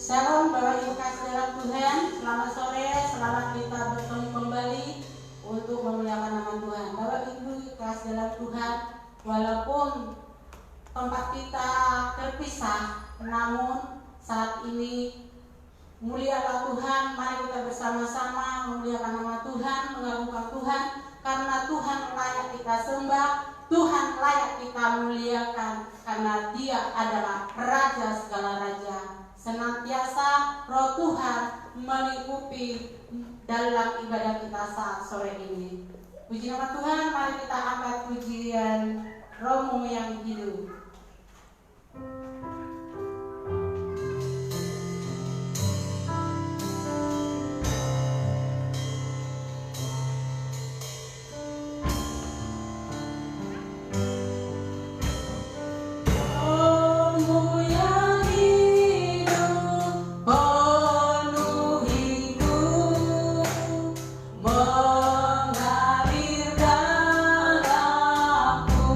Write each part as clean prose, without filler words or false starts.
Shalom Bapak Ibu kasih dalam Tuhan, selamat sore, selamat kita bertemu kembali untuk memuliakan nama Tuhan. Bapak Ibu kasih dalam Tuhan, walaupun tempat kita terpisah, namun saat ini mulialah Tuhan. Mari kita bersama-sama memuliakan nama Tuhan, mengagungkan Tuhan, karena Tuhan layak kita sembah, Tuhan layak kita muliakan, karena Dia adalah Raja segala raja. Senantiasa Roh Tuhan melingkupi dalam ibadah kita saat sore ini. Puji nama Tuhan, mari kita angkat pujian Romo yang hidup. Mengalir dalamku.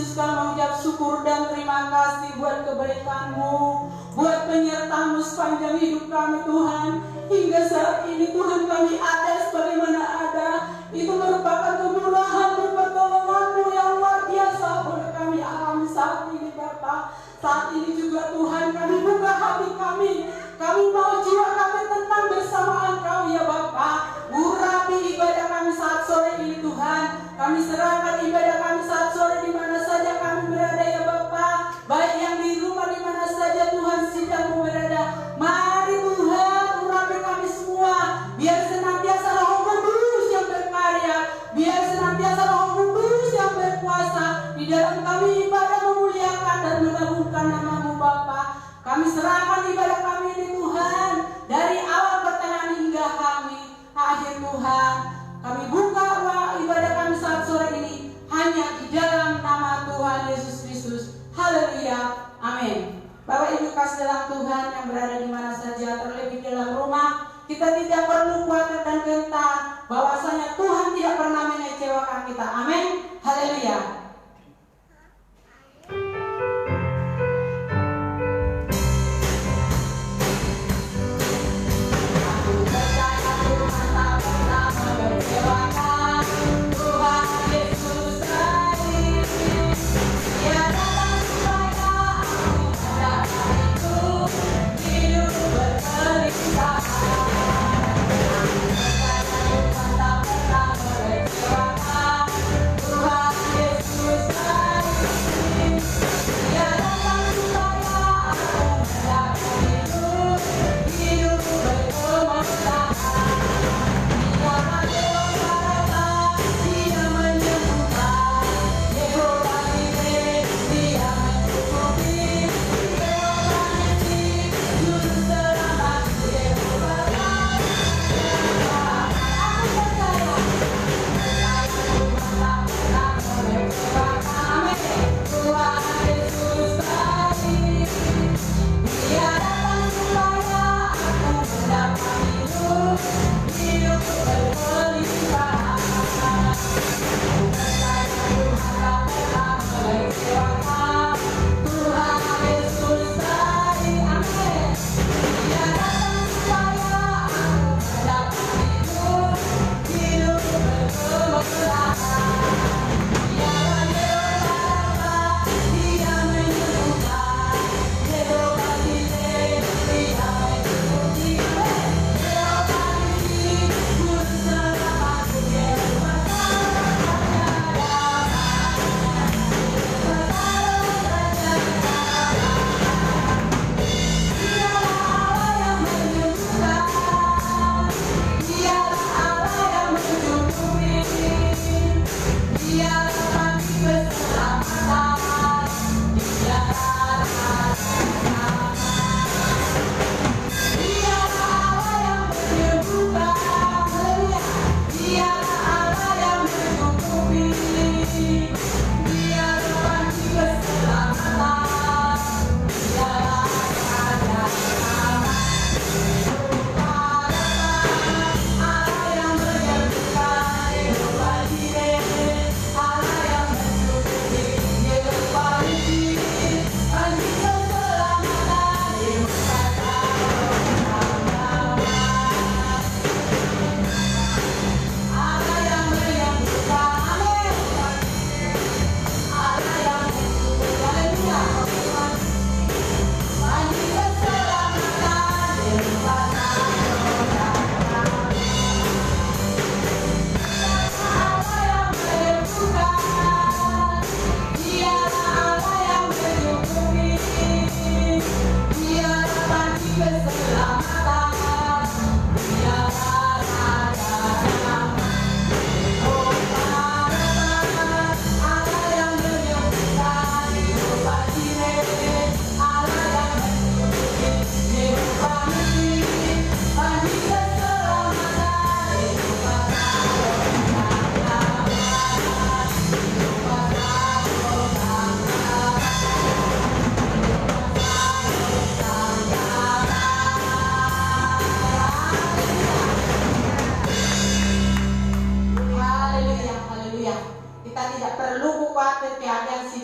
Yesus kami mengucap syukur dan terima kasih buat kebaikan-Mu, buat penyertaan-Mu sepanjang hidup kami Tuhan. Hingga saat ini Tuhan kami ada sebagaimana ada. Itu merupakan kemurahan-Mu, pertolongan-Mu yang luar biasa boleh kami alami saat ini Bapa. Saat ini juga Tuhan kami buka hati kami. Kami mau jiwa kami tentang bersama Engkau ya Bapa. Urapi ibadah kami saat sore ini Tuhan. Kami serahkan ibadah kami saat sore di mana saja kami berada ya Bapa. Baik yang di rumah di mana saja Tuhan sedang berada. Mari Tuhan urapi kami semua. Biar senantiasa Roh Kudus yang berkarya. Biar senantiasa Roh Kudus yang berkuasa di dalam kami ibadah memuliakan dan mengagungkan nama-Mu Bapa. Kami serahkan ibadah kami ini Tuhan. Dari awal pertengahan hingga kami akhir Tuhan. Kami buka ibadah kami saat sore ini hanya di dalam nama Tuhan Yesus Kristus. Haleluya. Amin. Bapak Ibu kasih dalam Tuhan yang berada di mana saja, terlebih dalam rumah, kita tidak perlu khawatir dan gentar bahwasanya Tuhan tidak pernah mengecewakan kita. Amin. Haleluya. Tuhan Yesus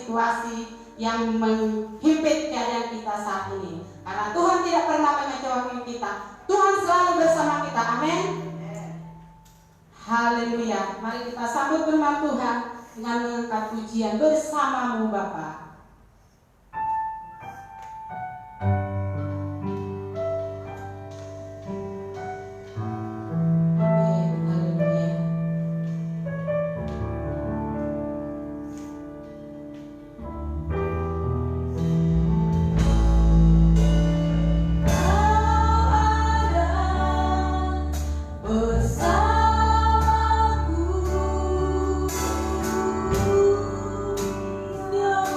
situasi yang menghimpit keadaan kita saat ini. Karena Tuhan tidak pernah mengecewakan kita. Tuhan selalu bersama kita. Amin. Haleluya. Mari kita sambut firman Tuhan dengan mengangkat pujian bersamamu Bapa. Bersamaku, setiap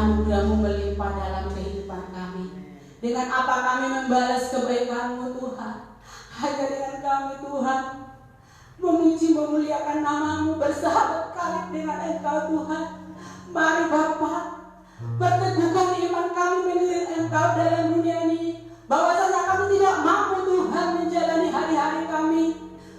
anugerah-Mu melimpah dalam kehidupan kami. Dengan apa kami membalas kebaikan-Mu Tuhan? Hanya dengan kami Tuhan memuji memuliakan nama-Mu, bersahabat karib dengan Engkau Tuhan. Mari Bapa, perteguhkan iman kami menurut Engkau dalam dunia ini, bahwasanya kami tidak mampu Tuhan menjalani hari-hari kami.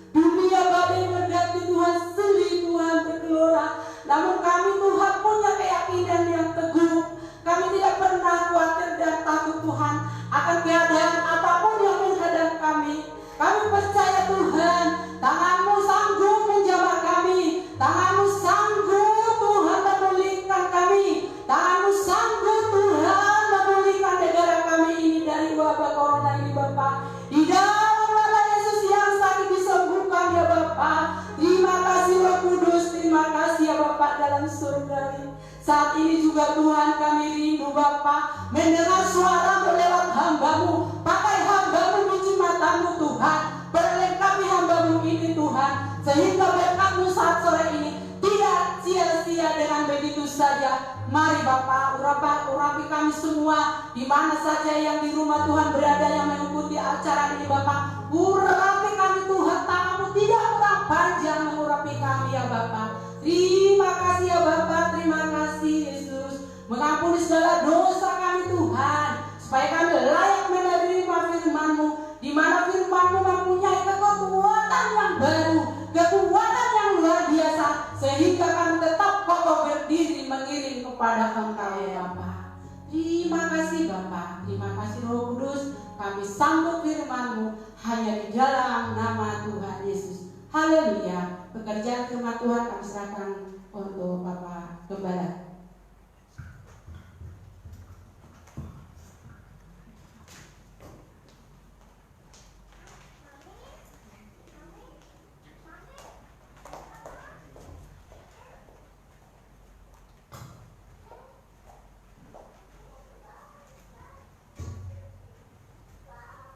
Dunia badai berganti Tuhan, sedih Tuhan bergelora, namun kami Tuhan punya keyakinan yang teguh. Kami tidak pernah khawatir dan takut Tuhan akan keadaan apapun yang menghadap kami. Kami percaya Tuhan, tangan-Mu sanggup menjamah kami, tangan-Mu sanggup Tuhan memulihkan kami, tangan-Mu sanggup Tuhan memulihkan negara kami ini dari wabah corona ini Bapa. Di dalam nama Yesus yang sakit disembuhkan ya Bapa. Terima kasih Roh Kudus, terima kasih ya Bapa dalam surga ini. Saat ini juga Tuhan kami rindu Bapa mendengar suara lewat hamba-Mu. Pakai hamba-Mu biji mata-Mu Tuhan, berlengkapi hamba-Mu ini Tuhan, sehingga berkat-Mu saat sore ini tidak sia-sia dengan begitu saja. Mari Bapa, urapi kami semua di mana saja yang di rumah Tuhan berada yang mengikuti acara ini Bapa. Urapi kami Tuhan, tangan-Mu tidak kurang panjang mengurapi kami ya Bapa. Terima kasih ya Bapa, terima kasih Yesus. Mengampuni segala dosa kami Tuhan, supaya kami layak menerima firman-Mu, di mana firman-Mu mempunyai kekuatan yang baru, kekuatan yang luar biasa, sehingga kami tetap kokoh berdiri mengiring kepada Engkau ya Bapa. Terima kasih Bapa, terima kasih Roh Kudus. Kami sambut firman-Mu hanya di dalam nama Tuhan Yesus. Haleluya. Pekerjaan firman Tuhan kami serahkan untuk Bapak Gembala.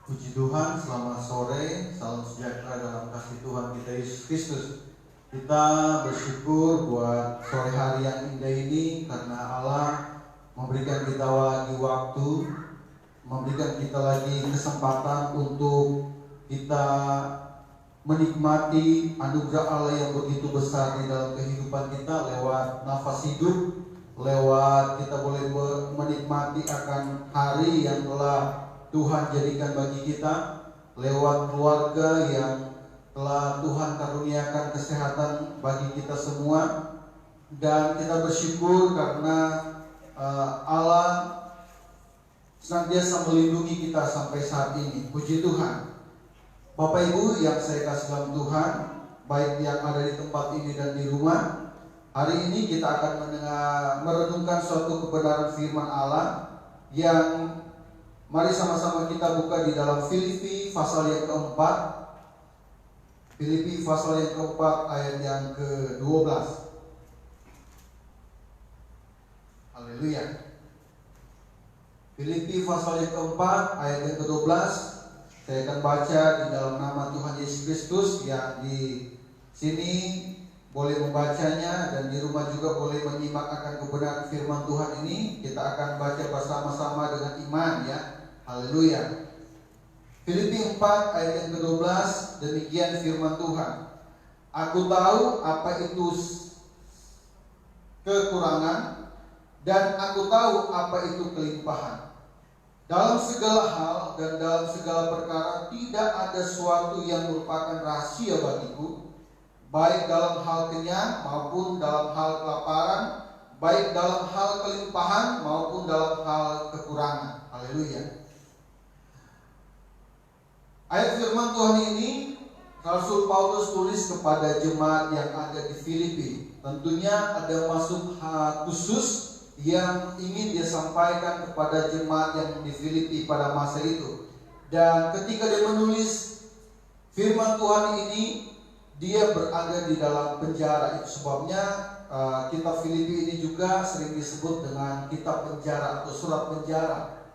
Puji Tuhan, selamat sore, salam sejahtera dalam kasih Tuhan kita Yesus Kristus. Kita bersyukur buat sore hari yang indah ini karena Allah memberikan kita lagi waktu, memberikan kita lagi kesempatan untuk kita menikmati anugerah Allah yang begitu besar di dalam kehidupan kita lewat nafas hidup, lewat kita boleh menikmati akan hari yang telah Tuhan jadikan bagi kita, lewat keluarga yang telah Tuhan karuniakan kesehatan bagi kita semua. Dan kita bersyukur karena Allah senantiasa melindungi kita sampai saat ini. Puji Tuhan. Bapak Ibu yang saya kasih dalam Tuhan, baik yang ada di tempat ini dan di rumah, hari ini kita akan merenungkan suatu kebenaran firman Allah yang mari sama-sama kita buka di dalam Filipi pasal yang keempat. Filipi pasal yang keempat ayat yang ke-12. Haleluya. Filipi pasal yang keempat ayat yang ke-12. Saya akan baca di dalam nama Tuhan Yesus Kristus. Yang di sini boleh membacanya dan di rumah juga boleh menyimak akan kebenaran firman Tuhan ini. Kita akan baca bersama-sama dengan iman ya. Haleluya. Filipi 4 ayat yang ke-12, demikian firman Tuhan. Aku tahu apa itu kekurangan dan aku tahu apa itu kelimpahan. Dalam segala hal dan dalam segala perkara tidak ada sesuatu yang merupakan rahasia bagiku, baik dalam hal kenyang maupun dalam hal kelaparan, baik dalam hal kelimpahan maupun dalam hal kekurangan. Haleluya. Ayat firman Tuhan ini Rasul Paulus tulis kepada jemaat yang ada di Filipi. Tentunya ada maksud khusus yang ingin dia sampaikan kepada jemaat yang di Filipi pada masa itu. Dan ketika dia menulis firman Tuhan ini, dia berada di dalam penjara. Itu sebabnya kitab Filipi ini juga sering disebut dengan kitab penjara atau surat penjara,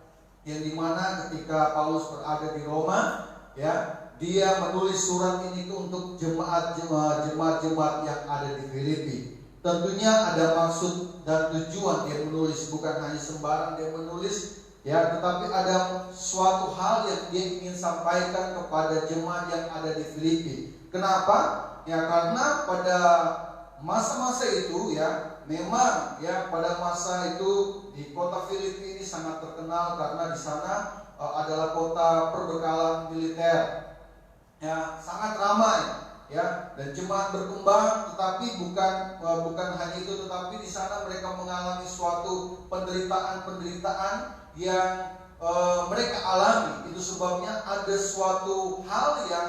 yang dimana ketika Paulus berada di Roma, ya, dia menulis surat ini untuk jemaat-jemaat yang ada di Filipi. tentunya ada maksud dan tujuan dia menulis, bukan hanya sembarang dia menulis, ya, tetapi ada suatu hal yang dia ingin sampaikan kepada jemaat yang ada di Filipi. Kenapa? Ya, karena pada masa-masa itu, ya, memang, ya, pada masa itu di kota Filipi ini sangat terkenal karena di sana adalah kota perbekalan militer, ya, sangat ramai, ya, dan jemaat berkembang. Tetapi bukan hanya itu, tetapi di sana mereka mengalami suatu penderitaan yang mereka alami. Itu sebabnya ada suatu hal yang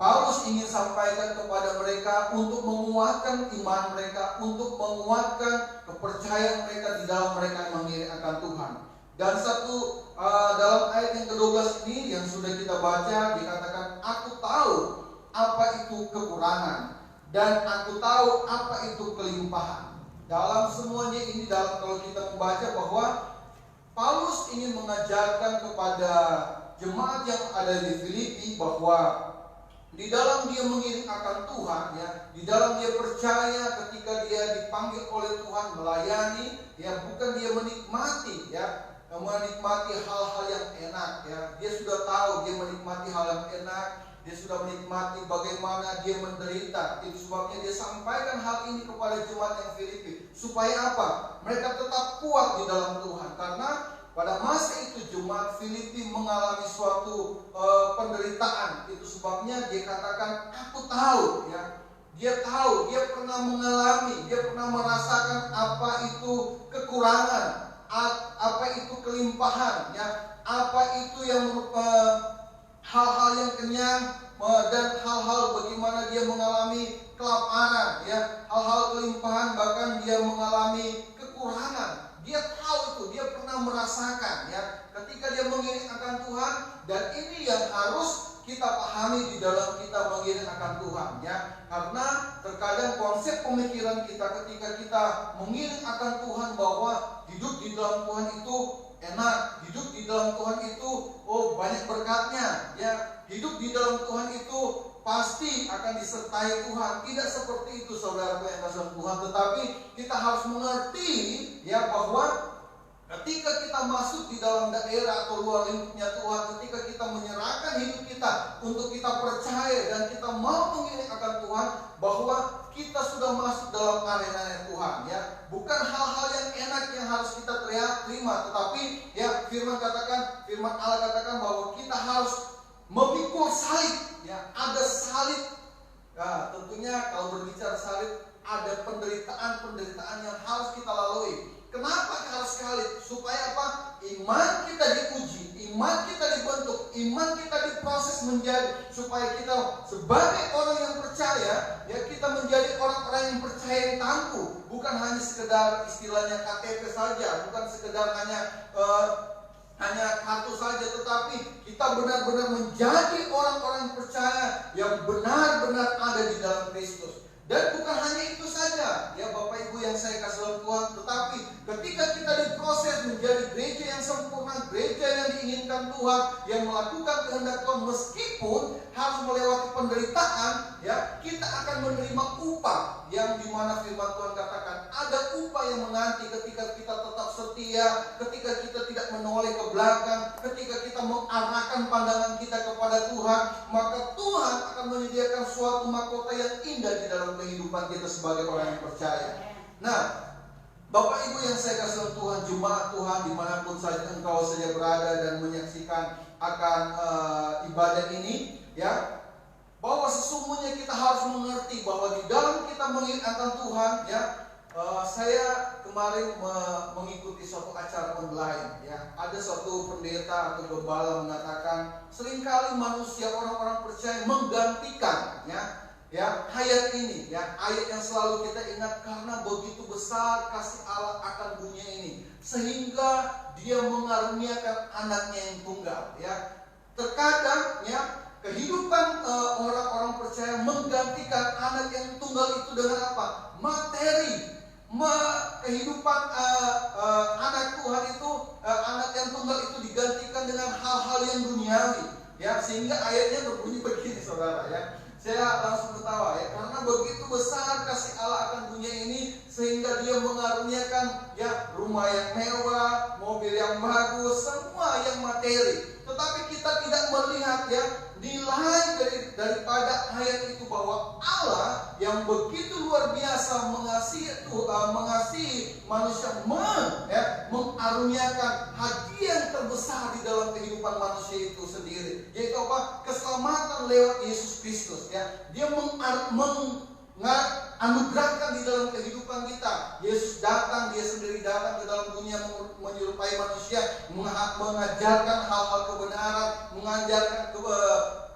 Paulus ingin sampaikan kepada mereka untuk menguatkan iman mereka, untuk menguatkan kepercayaan mereka di dalam mereka yang mengiring akan Tuhan. Dan dalam ayat yang ke-12 ini yang sudah kita baca dikatakan, aku tahu apa itu kekurangan dan aku tahu apa itu kelimpahan. Dalam semuanya ini, kalau kita membaca bahwa Paulus ingin mengajarkan kepada jemaat yang ada di Filipi bahwa di dalam dia mengiring akan Tuhan, ya, di dalam dia percaya ketika dia dipanggil oleh Tuhan melayani, ya, bukan dia menikmati, ya, menikmati hal-hal yang enak, ya. Dia sudah tahu dia menikmati hal yang enak, dia sudah menikmati bagaimana dia menderita. Itu sebabnya dia sampaikan hal ini kepada jemaat yang Filipi, supaya apa? Mereka tetap kuat di dalam Tuhan. Karena pada masa itu jemaat Filipi mengalami suatu penderitaan. Itu sebabnya dia katakan, aku tahu, ya. Dia tahu, dia pernah mengalami, dia pernah merasakan apa itu kekurangan, apa itu kelimpahan, ya, apa itu yang hal-hal yang kenyang, dan hal-hal bagaimana dia mengalami kelaparan, ya, hal-hal kelimpahan, bahkan dia mengalami kekurangan. Dia tahu itu, dia pernah merasakan, ya, ketika dia mengiring akan Tuhan. Dan ini yang harus kita pahami di dalam kita mengiring akan Tuhan, ya. Karena terkadang konsep pemikiran kita ketika kita mengiring akan Tuhan bahwa hidup di dalam Tuhan itu enak, hidup di dalam Tuhan itu banyak berkatnya, ya. Hidup di dalam Tuhan itu pasti akan disertai Tuhan. Tidak seperti itu, saudara yang kasih Tuhan. Tetapi kita harus mengerti, ya, bahwa ketika kita masuk di dalam daerah atau luar lingkupnya Tuhan, ketika kita menyerahkan hidup kita untuk kita percaya dan kita mau mengiring akan Tuhan, bahwa kita sudah masuk dalam arena Tuhan, ya. Bukan hal-hal yang enak yang harus kita terima, tetapi, ya, firman Allah katakan bahwa kita harus memikul salib, ya. Ada salib. Nah, tentunya kalau berbicara salib, ada penderitaan yang harus kita lalui. Kenapa harus salib? Supaya apa? Iman kita diuji, iman kita dibentuk, iman kita diproses menjadi, supaya kita sebagai orang yang percaya, ya, kita menjadi orang-orang yang percaya yang tangguh. Bukan hanya sekedar istilahnya KTP saja, bukan sekedar hanya kartu saja, tetapi kita benar-benar menjadi orang-orang yang percaya yang benar-benar ada di dalam Kristus. Dan bukan hanya itu saja, ya Bapak Ibu yang saya kasih dalam Tuhan, tetapi ketika kita diproses menjadi gereja yang sempurna, gereja yang diinginkan Tuhan, yang melakukan kehendak Tuhan, meskipun harus melewati penderitaan, ya, kita akan menerima upah, yang dimana firman Tuhan katakan ada upah yang menanti ketika kita tetap setia, ketika kita tidak menoleh ke belakang, ketika kita mengarahkan pandangan kita kepada Tuhan, maka Tuhan akan menyediakan suatu mahkota yang indah di dalam kehidupan kita sebagai orang yang percaya. Nah, Bapak Ibu yang saya kasih Tuhan, jemaat Tuhan dimanapun saja engkau saja berada dan menyaksikan akan ibadah ini, ya, bahwa sesungguhnya kita harus mengerti bahwa di dalam kita mengiring akan Tuhan, ya. Saya kemarin mengikuti suatu acara online, ya. Ada suatu pendeta atau gembala mengatakan seringkali manusia, orang-orang percaya menggantikan, ya, ayat ini, ya, ayat yang selalu kita ingat, karena begitu besar kasih Allah akan dunia ini sehingga Dia mengaruniakan anaknya yang tunggal, ya. Terkadang, ya, kehidupan orang-orang percaya menggantikan anak yang tunggal itu dengan apa? Materi. Kehidupan anak Tuhan itu, anak yang tunggal itu digantikan dengan hal-hal yang duniawi, ya, sehingga ayatnya berbunyi begini, saudara, ya. Saya langsung ketawa ya, karena begitu besar kasih Allah akan dunia ini sehingga Dia mengaruniakan ya rumah yang mewah, mobil yang bagus, semua yang materi. Tetapi kita tidak melihat ya nilai daripada ayat itu, bahwa Allah yang begitu luar biasa mengasihi manusia, mengaruniakan hadiah yang terbesar di dalam kehidupan manusia itu sendiri, yaitu apa? Keselamatan lewat Yesus Kristus ya. Dia anugerahkan di dalam kehidupan kita. Yesus datang, Dia sendiri datang ke dalam dunia menyerupai manusia, mengajarkan hal-hal kebenaran, mengajarkan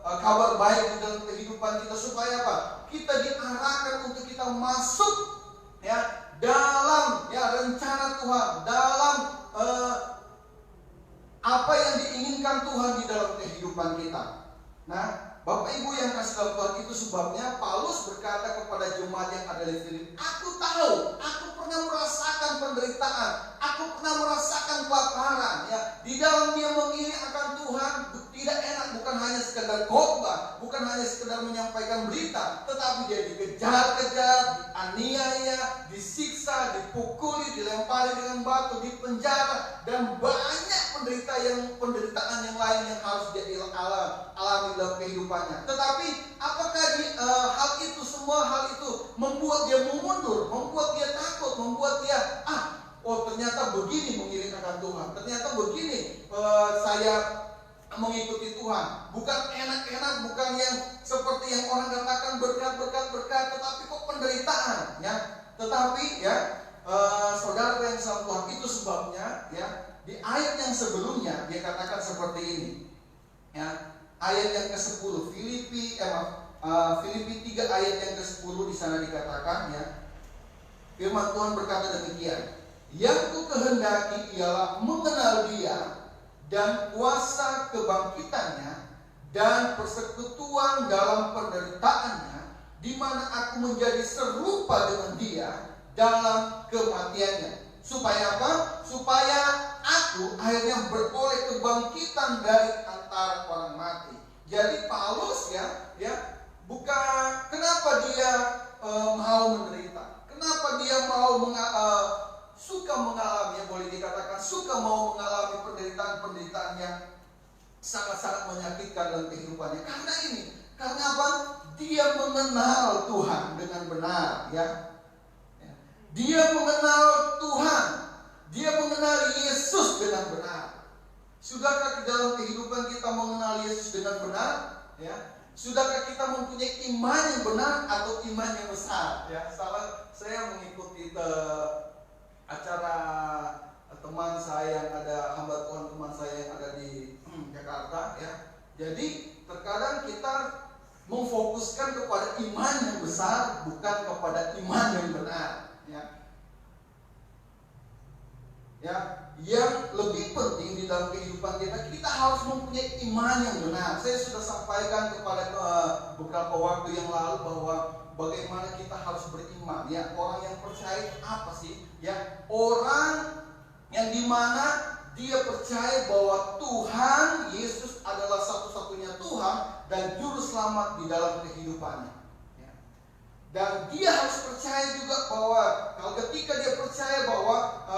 kabar baik di dalam kehidupan kita, supaya apa? Kita diarahkan untuk kita masuk ya dalam ya rencana Tuhan, dalam apa yang diinginkan Tuhan di dalam kehidupan kita. Nah, Bapak Ibu yang kasih dalam Tuhan, itu sebabnya Paulus berkata kepada jemaat yang ada di Filipi, aku tahu, aku pernah merasakan penderitaan, aku pernah merasakan kelaparan ya. Di dalam dia mengiring akan Tuhan tidak enak, bukan hanya sekedar khotbah, bukan hanya sekedar menyampaikan berita, tetapi dia dikejar-kejar, dianiaya, disiksa, dipukuli, dilempari dengan batu, dipenjara, dan banyak penderitaan yang lain yang harus dia alami dalam kehidupannya. Tetapi apakah semua hal itu membuat dia mundur, membuat dia takut, membuat dia ternyata begini mengiring akan Tuhan, ternyata begini saya mengikuti Tuhan. Bukan enak-enak, bukan yang seperti yang orang katakan berkat, tetapi kok penderitaan ya. Tetapi ya saudara yang sama Tuhan, itu sebabnya ya di ayat yang sebelumnya dia katakan seperti ini ya. Ayat yang ke-10 Filipi 3 ayat yang ke-10 di sana dikatakan ya, firman Tuhan berkata demikian, yang ku kehendaki ialah mengenal Dia dan kuasa kebangkitannya dan persekutuan dalam penderitaannya, di mana aku menjadi serupa dengan Dia dalam kematiannya. Supaya apa? Supaya aku akhirnya beroleh kebangkitan dari antara orang mati. Jadi Paulus ya bukan kenapa dia mau menderita, kenapa dia mau suka mengalami, boleh dikatakan suka mau mengalami penderitaan yang sangat-sangat menyakitkan dalam kehidupannya. Karena apa? Dia mengenal Tuhan dengan benar ya. Dia mengenal Tuhan, dia mengenal Yesus dengan benar. Sudahkah di dalam kehidupan kita mengenal Yesus dengan benar? Ya, sudahkah kita mempunyai iman yang benar atau iman yang besar? Ya, saya mengikuti acara teman saya yang ada, hamba Tuhan teman saya yang ada di Jakarta ya. Jadi terkadang kita memfokuskan kepada iman yang besar, bukan kepada iman yang benar. Ya, yang lebih penting di dalam kehidupan kita harus mempunyai iman yang benar. Saya sudah sampaikan kepada beberapa waktu yang lalu bahwa bagaimana kita harus beriman. Ya, orang yang percaya itu apa sih? Ya, orang yang dimana dia percaya bahwa Tuhan Yesus adalah satu-satunya Tuhan dan juru selamat di dalam kehidupannya. Dan dia harus percaya juga bahwa ketika dia percaya bahwa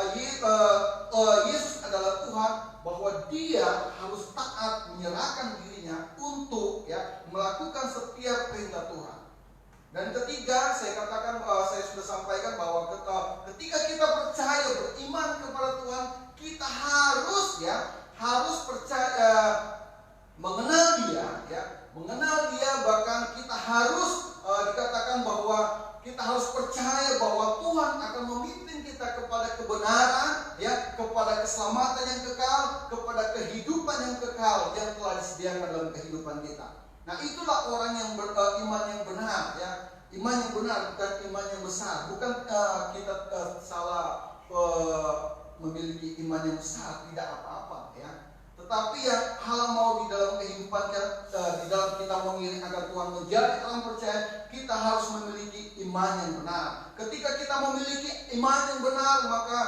Yesus adalah Tuhan, bahwa dia harus taat menyerahkan dirinya untuk melakukan setiap perintah Tuhan. Dan ketiga, saya sudah sampaikan bahwa ketika kita percaya beriman kepada Tuhan, kita harus percaya mengenal Dia, bahkan kita harus dikatakan bahwa kita harus percaya bahwa Tuhan akan memimpin kita kepada kebenaran, kepada keselamatan yang kekal, kepada kehidupan yang kekal yang telah disediakan dalam kehidupan kita. Nah, itulah orang yang beriman yang benar, ya. Iman yang benar, bukan iman yang besar. Bukan kita salah memiliki iman yang besar, tidak apa-apa, ya. Tetapi yang hal mau di dalam kehidupan kita, di dalam kita mengiring agar Tuhan menjadi orang percaya, kita harus memiliki iman yang benar. Ketika kita memiliki iman yang benar, maka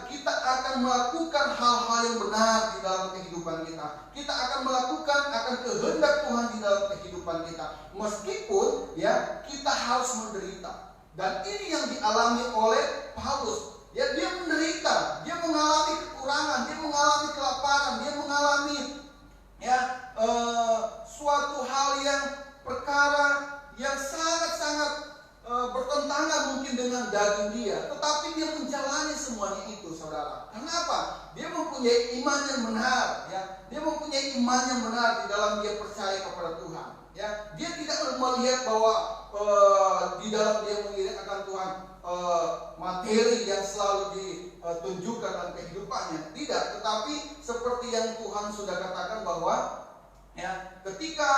kita akan melakukan hal-hal yang benar di dalam kehidupan kita. Kita akan melakukan kehendak Tuhan di dalam kehidupan kita. Meskipun ya kita harus menderita. Dan ini yang dialami oleh Paulus. Ya, dia menderita, dia mengalami kekurangan, dia mengalami kelaparan, dia mengalami suatu hal yang perkara yang sangat-sangat bertentangan mungkin dengan daging dia, tetapi dia menjalani semuanya itu, saudara. Kenapa? Dia mempunyai iman yang benar, ya. Dia mempunyai iman yang benar di dalam dia percaya kepada Tuhan, ya. Dia tidak melihat bahwa di dalam dia mengiring akan Tuhan materi yang selalu ditunjukkan dalam kehidupannya. Tidak, tetapi seperti yang Tuhan sudah katakan bahwa ya, ketika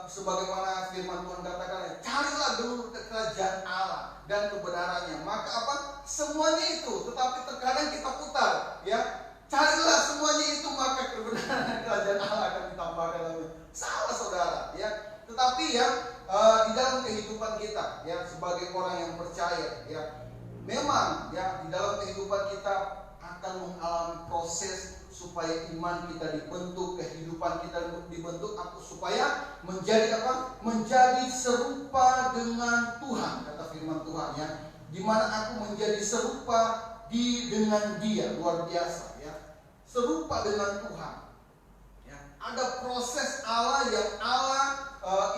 sebagaimana firman Tuhan katakan, carilah dulu kerajaan Allah dan kebenarannya, maka apa? Semuanya itu. Tetapi terkadang kita putar, ya, carilah semuanya itu, maka kebenaran dan kerajaan Allah akan ditambahkan lagi. Salah, saudara, ya. Tetapi ya, di dalam kehidupan kita, ya, sebagai orang yang percaya, ya, memang ya di dalam kehidupan kita akan mengalami proses supaya iman kita dibentuk, kehidupan kita dibentuk, supaya menjadi apa? Menjadi serupa dengan Tuhan, kata firman Tuhan, ya. Di mana aku menjadi serupa dengan Dia, luar biasa, ya. Serupa dengan Tuhan. Ya. Ada proses Allah yang Allah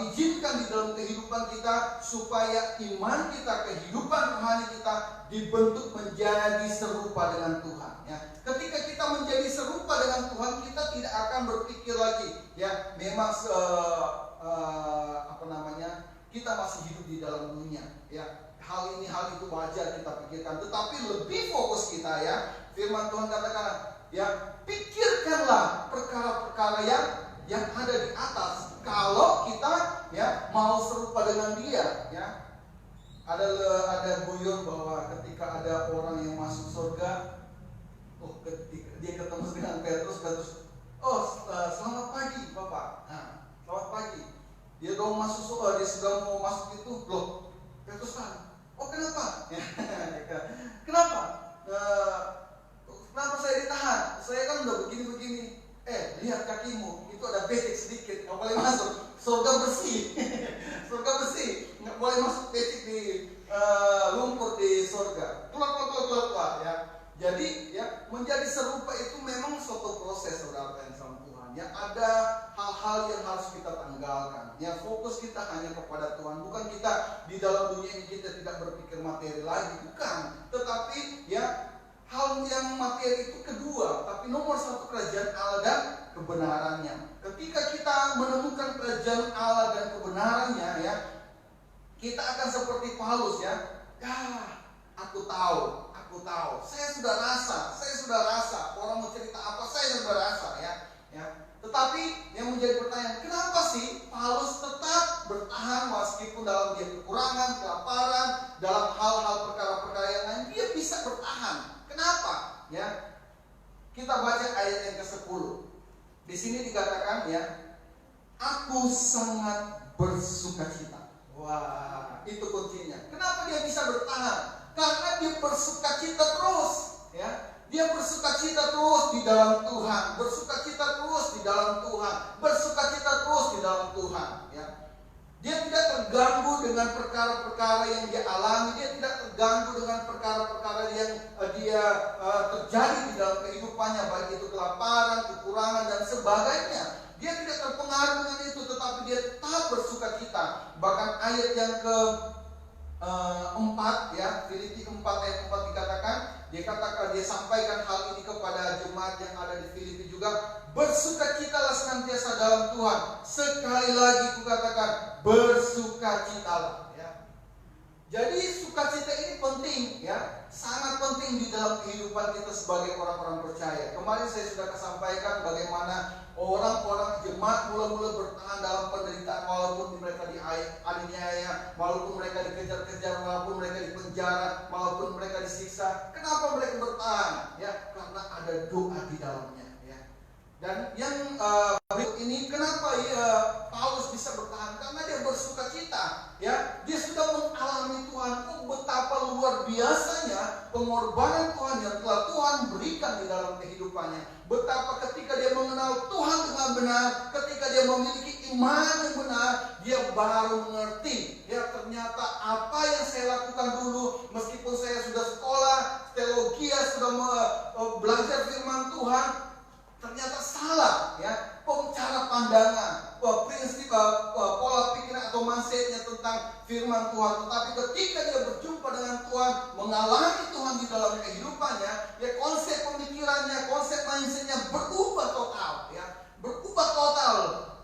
izinkan di dalam kehidupan kita supaya iman kita, kehidupan rohani kita dibentuk menjadi serupa dengan Tuhan, ya. Ketika kita menjadi serupa dengan Tuhan, kita tidak akan berpikir lagi, ya, memang kita masih hidup di dalam dunia, ya. Hal ini hal itu wajar kita pikirkan, tetapi lebih fokus kita, ya. Firman Tuhan katakan, ya, pikirkanlah perkara-perkara yang ada di atas. Kalau kita ya mau serupa dengan Dia, ya. Ada buyur bahwa ketika ada orang yang masuk surga, ketika dia ketemu dengan Petrus, selamat pagi Bapak. Nah, selamat pagi. Dia mau masuk surga, dia sudah mau masuk itu, loh, Petrus kan, kenapa? Kenapa? Kenapa saya ditahan? Saya kan udah begini-begini. Lihat kakimu, itu ada becek sedikit, nggak boleh masuk. Surga bersih, surga bersih, nggak boleh masuk becek di lumpur di surga. Keluar, ya. Jadi, ya, menjadi serupa itu memang suatu proses, saudara yang sama Tuhan. Ya, ada hal-hal yang harus kita tanggalkan. Ya, fokus kita hanya kepada Tuhan. Bukan kita di dalam dunia ini kita tidak berpikir materi lagi, bukan. Tetapi, ya, hal yang materi itu kedua, tapi nomor satu kerajaan Allah dan kebenarannya. Ketika kita menemukan kerajaan Allah dan kebenarannya, ya, kita akan seperti Paulus, ya. Aku tahu. Saya sudah rasa. Orang mau cerita apa, saya sudah rasa, ya. Tetapi yang menjadi pertanyaan, kenapa sih Paulus tetap bertahan meskipun dalam dia kekurangan, kelaparan, dalam hal-hal perkara-perkara yang lain, dia bisa bertahan. Kenapa? Ya, kita baca ayat yang ke-10. Di sini dikatakan, ya, aku sangat bersukacita. Wah, itu kuncinya. Kenapa dia bisa bertahan? Karena dia bersukacita terus, ya. Dia bersukacita terus di dalam Tuhan, bersukacita terus di dalam Tuhan, bersukacita terus di dalam Tuhan, ya. Dia tidak terganggu dengan perkara-perkara yang dia alami. Dia tidak terganggu dengan perkara-perkara yang dia terjadi di dalam kehidupannya, baik itu kelaparan, kekurangan, dan sebagainya. Dia tidak terpengaruh dengan itu, tetapi dia tetap bersukacita. Bahkan ayat yang ke-4, ya, Filipi 4 ayat 4 dikatakan, dia sampaikan hal ini kepada jemaat yang ada di Filipi juga. Bersukacitalah senantiasa dalam Tuhan. Sekali lagi kukatakan, bersukacitalah, ya. Jadi sukacita ini penting, ya, sangat penting di dalam kehidupan kita sebagai orang-orang percaya. Kemarin saya sudah sampaikan bagaimana orang-orang jemaat mula-mula bertahan dalam penderitaan, walaupun mereka dianiaya, walaupun mereka dikejar-kejar, walaupun mereka dipenjara, walaupun mereka disiksa. Kenapa mereka bertahan? Ya, karena ada doa di dalamnya, ya. Dan yang berikut ini, kenapa Paulus bisa bertahan? Karena dia bersukacita, ya. Dia sudah mengalami Tuhan. Betapa luar biasanya pengorbanan Tuhan yang telah Tuhan berikan di dalam kehidupannya. Betapa ketika dia mengenal Tuhan dengan benar, ketika dia memiliki iman yang benar, dia baru mengerti. Ya, ternyata apa yang saya lakukan dulu, meskipun saya sudah sekolah teologi, sudah belajar firman Tuhan, ternyata salah. Ya, cara pandangan, prinsip, pola pikiran atau mindsetnya tentang firman Tuhan. Tetapi ketika dia berjumpa dengan Tuhan, mengalami Tuhan di dalam kehidupannya, ya konsep pemikirannya, konsep mindsetnya berubah total. Ya, berubah total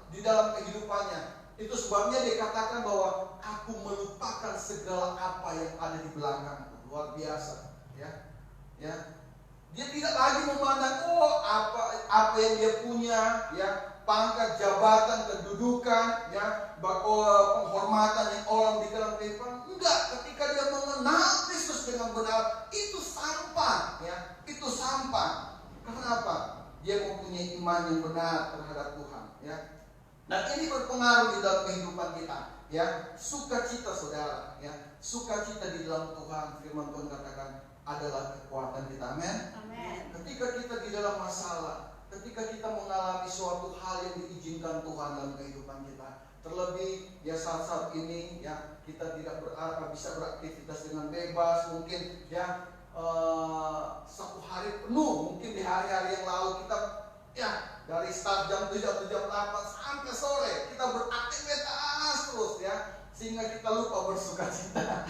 di dalam kehidupannya. Itu sebabnya dia katakan bahwa aku melupakan segala apa yang ada di belakang. Luar biasa, ya. Ya. Dia tidak lagi memandang apa yang dia punya, ya, pangkat, jabatan, kedudukan, ya, penghormatan yang orang di dalam kehidupan. Enggak, ketika dia mengenal Kristus dengan benar, itu sampah, ya, itu sampah. Kenapa? Dia mempunyai iman yang benar terhadap Tuhan, ya. Dan ini berpengaruh di dalam kehidupan kita, ya. Sukacita, saudara, ya. Sukacita di dalam Tuhan, firman Tuhan katakan adalah kekuatan kita. Amin. Ketika kita di dalam masalah, ketika kita mengalami suatu hal yang diizinkan Tuhan dalam kehidupan kita, terlebih ya saat-saat ini, ya, kita tidak bisa beraktivitas dengan bebas, mungkin ya satu hari penuh, mungkin di hari-hari yang lalu kita ya dari start jam 7 atau jam 8 sampai sore kita beraktivitas terus, ya, sehingga kita lupa bersukacita.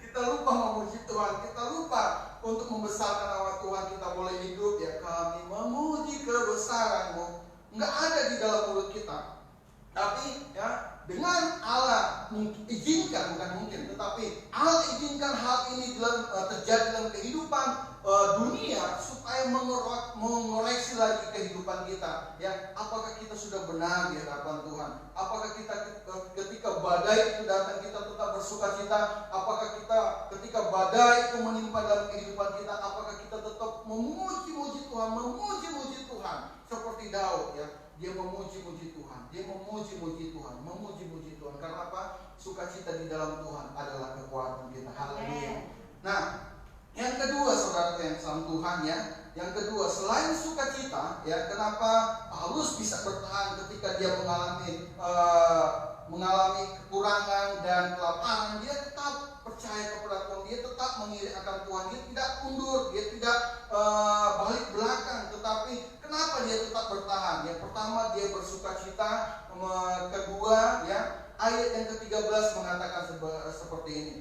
Kita lupa memuji Tuhan, kita lupa untuk membesarkan nama Tuhan. Kita boleh hidup, ya, kami memuji kebesaran-Mu. Enggak ada di dalam mulut kita. Tapi ya, dengan Allah izinkan, bukan mungkin, tetapi Allah izinkan hal ini terjadi dalam kehidupan dunia supaya mengoreksi lagi kehidupan kita. Ya, apakah kita sudah benar di hadapan Tuhan? Apakah kita ketika badai itu datang kita tetap bersukacita? Apakah kita ketika badai itu menimpa dalam kehidupan kita, apakah kita tetap memuji-muji Tuhan, memuji-muji Tuhan seperti Daud, ya? Dia memuji-muji Tuhan, dia memuji-muji Tuhan, memuji-muji Tuhan. Karena apa? Sukacita di dalam Tuhan adalah kekuatan kita. Haleluya. Nah, yang kedua, saudara yang salam Tuhan, ya. Yang kedua, selain sukacita, ya, kenapa Paulus bisa bertahan ketika dia mengalami kekurangan dan kelaparan? Dia tetap percaya kepada Tuhan, dia tetap mengiring akan Tuhan, dia tidak mundur, dia tidak balik belakang. Tetapi kenapa dia tetap bertahan? Yang pertama, dia bersukacita. Kedua, ya, ayat yang ke-13 mengatakan seperti ini.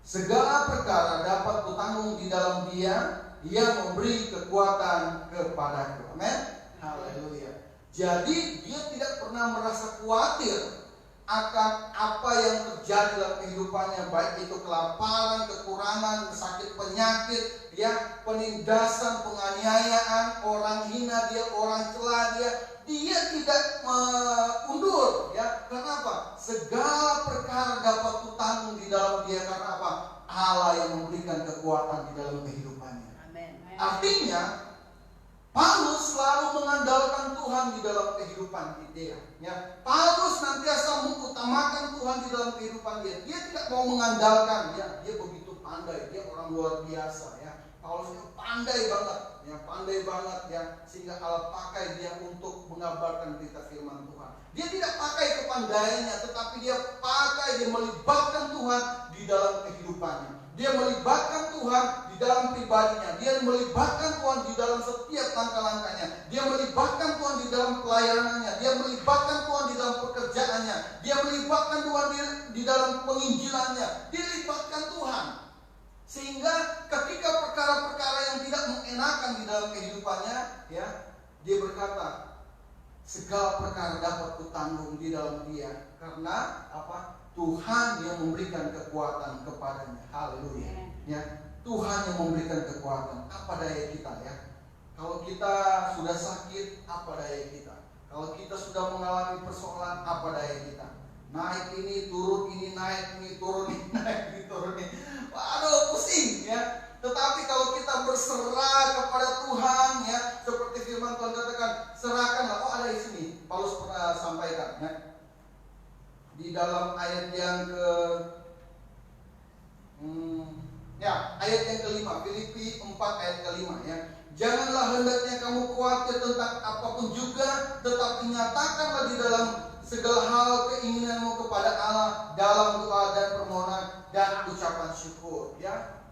Segala perkara dapat kutanggung di dalam Dia yang memberi kekuatan kepadaku. Amin. Haleluya. Jadi dia tidak pernah merasa khawatir akan apa yang terjadi dalam kehidupannya, baik itu kelaparan, kekurangan, sakit penyakit, ya, penindasan, penganiayaan, orang hina dia, orang cela dia. Dia tidak mundur, ya. Kenapa? Segala perkara dapat kutanggung di dalam Dia. Karena apa? Allah yang memberikan kekuatan di dalam kehidupannya. Amen. Artinya Paulus selalu mengandalkan Tuhan di dalam kehidupan dia. Ya, Paulus nantiasa mengutamakan Tuhan di dalam kehidupan dia. Dia tidak mau mengandalkan, ya, dia begitu pandai, dia orang luar biasa, ya. Paulus itu pandai banget, ya, sehingga Allah pakai dia untuk mengabarkan berita firman Tuhan. Dia tidak pakai kepandaiannya, tetapi dia melibatkan Tuhan di dalam kehidupannya. Dia melibatkan Tuhan di dalam pribadinya. Dia melibatkan Tuhan di dalam setiap langkah-langkahnya. Dia melibatkan Tuhan di dalam pelayanannya. Dia melibatkan Tuhan di dalam pekerjaannya. Dia melibatkan Tuhan di dalam penginjilannya. Dia libatkan Tuhan. Sehingga ketika perkara-perkara yang tidak mengenakan di dalam kehidupannya, ya, dia berkata, segala perkara dapat kutanggung di dalam Dia. Karena apa? Tuhan yang memberikan kekuatan kepadanya. Haleluya. Ya, Tuhan yang memberikan kekuatan. Apa daya kita, ya? Kalau kita sudah sakit, apa daya kita? Kalau kita sudah mengalami persoalan, apa daya kita? Naik ini, turun ini, naik ini, turun ini, naik ini, turun ini. Waduh, pusing, ya. Tetapi kalau kita berserah kepada Tuhan, ya, seperti firman Tuhan katakan, serahkanlah. Oh, ada di sini. Paulus pernah sampaikan, ya. Di dalam ayat yang ayat yang kelima, Filipi 4 ayat kelima, ya. Janganlah hendaknya kamu khawatir tentang apapun juga, tetapi nyatakanlah di dalam segala hal keinginanmu kepada Allah dalam doa dan permohonan dan ucapan syukur. Ya,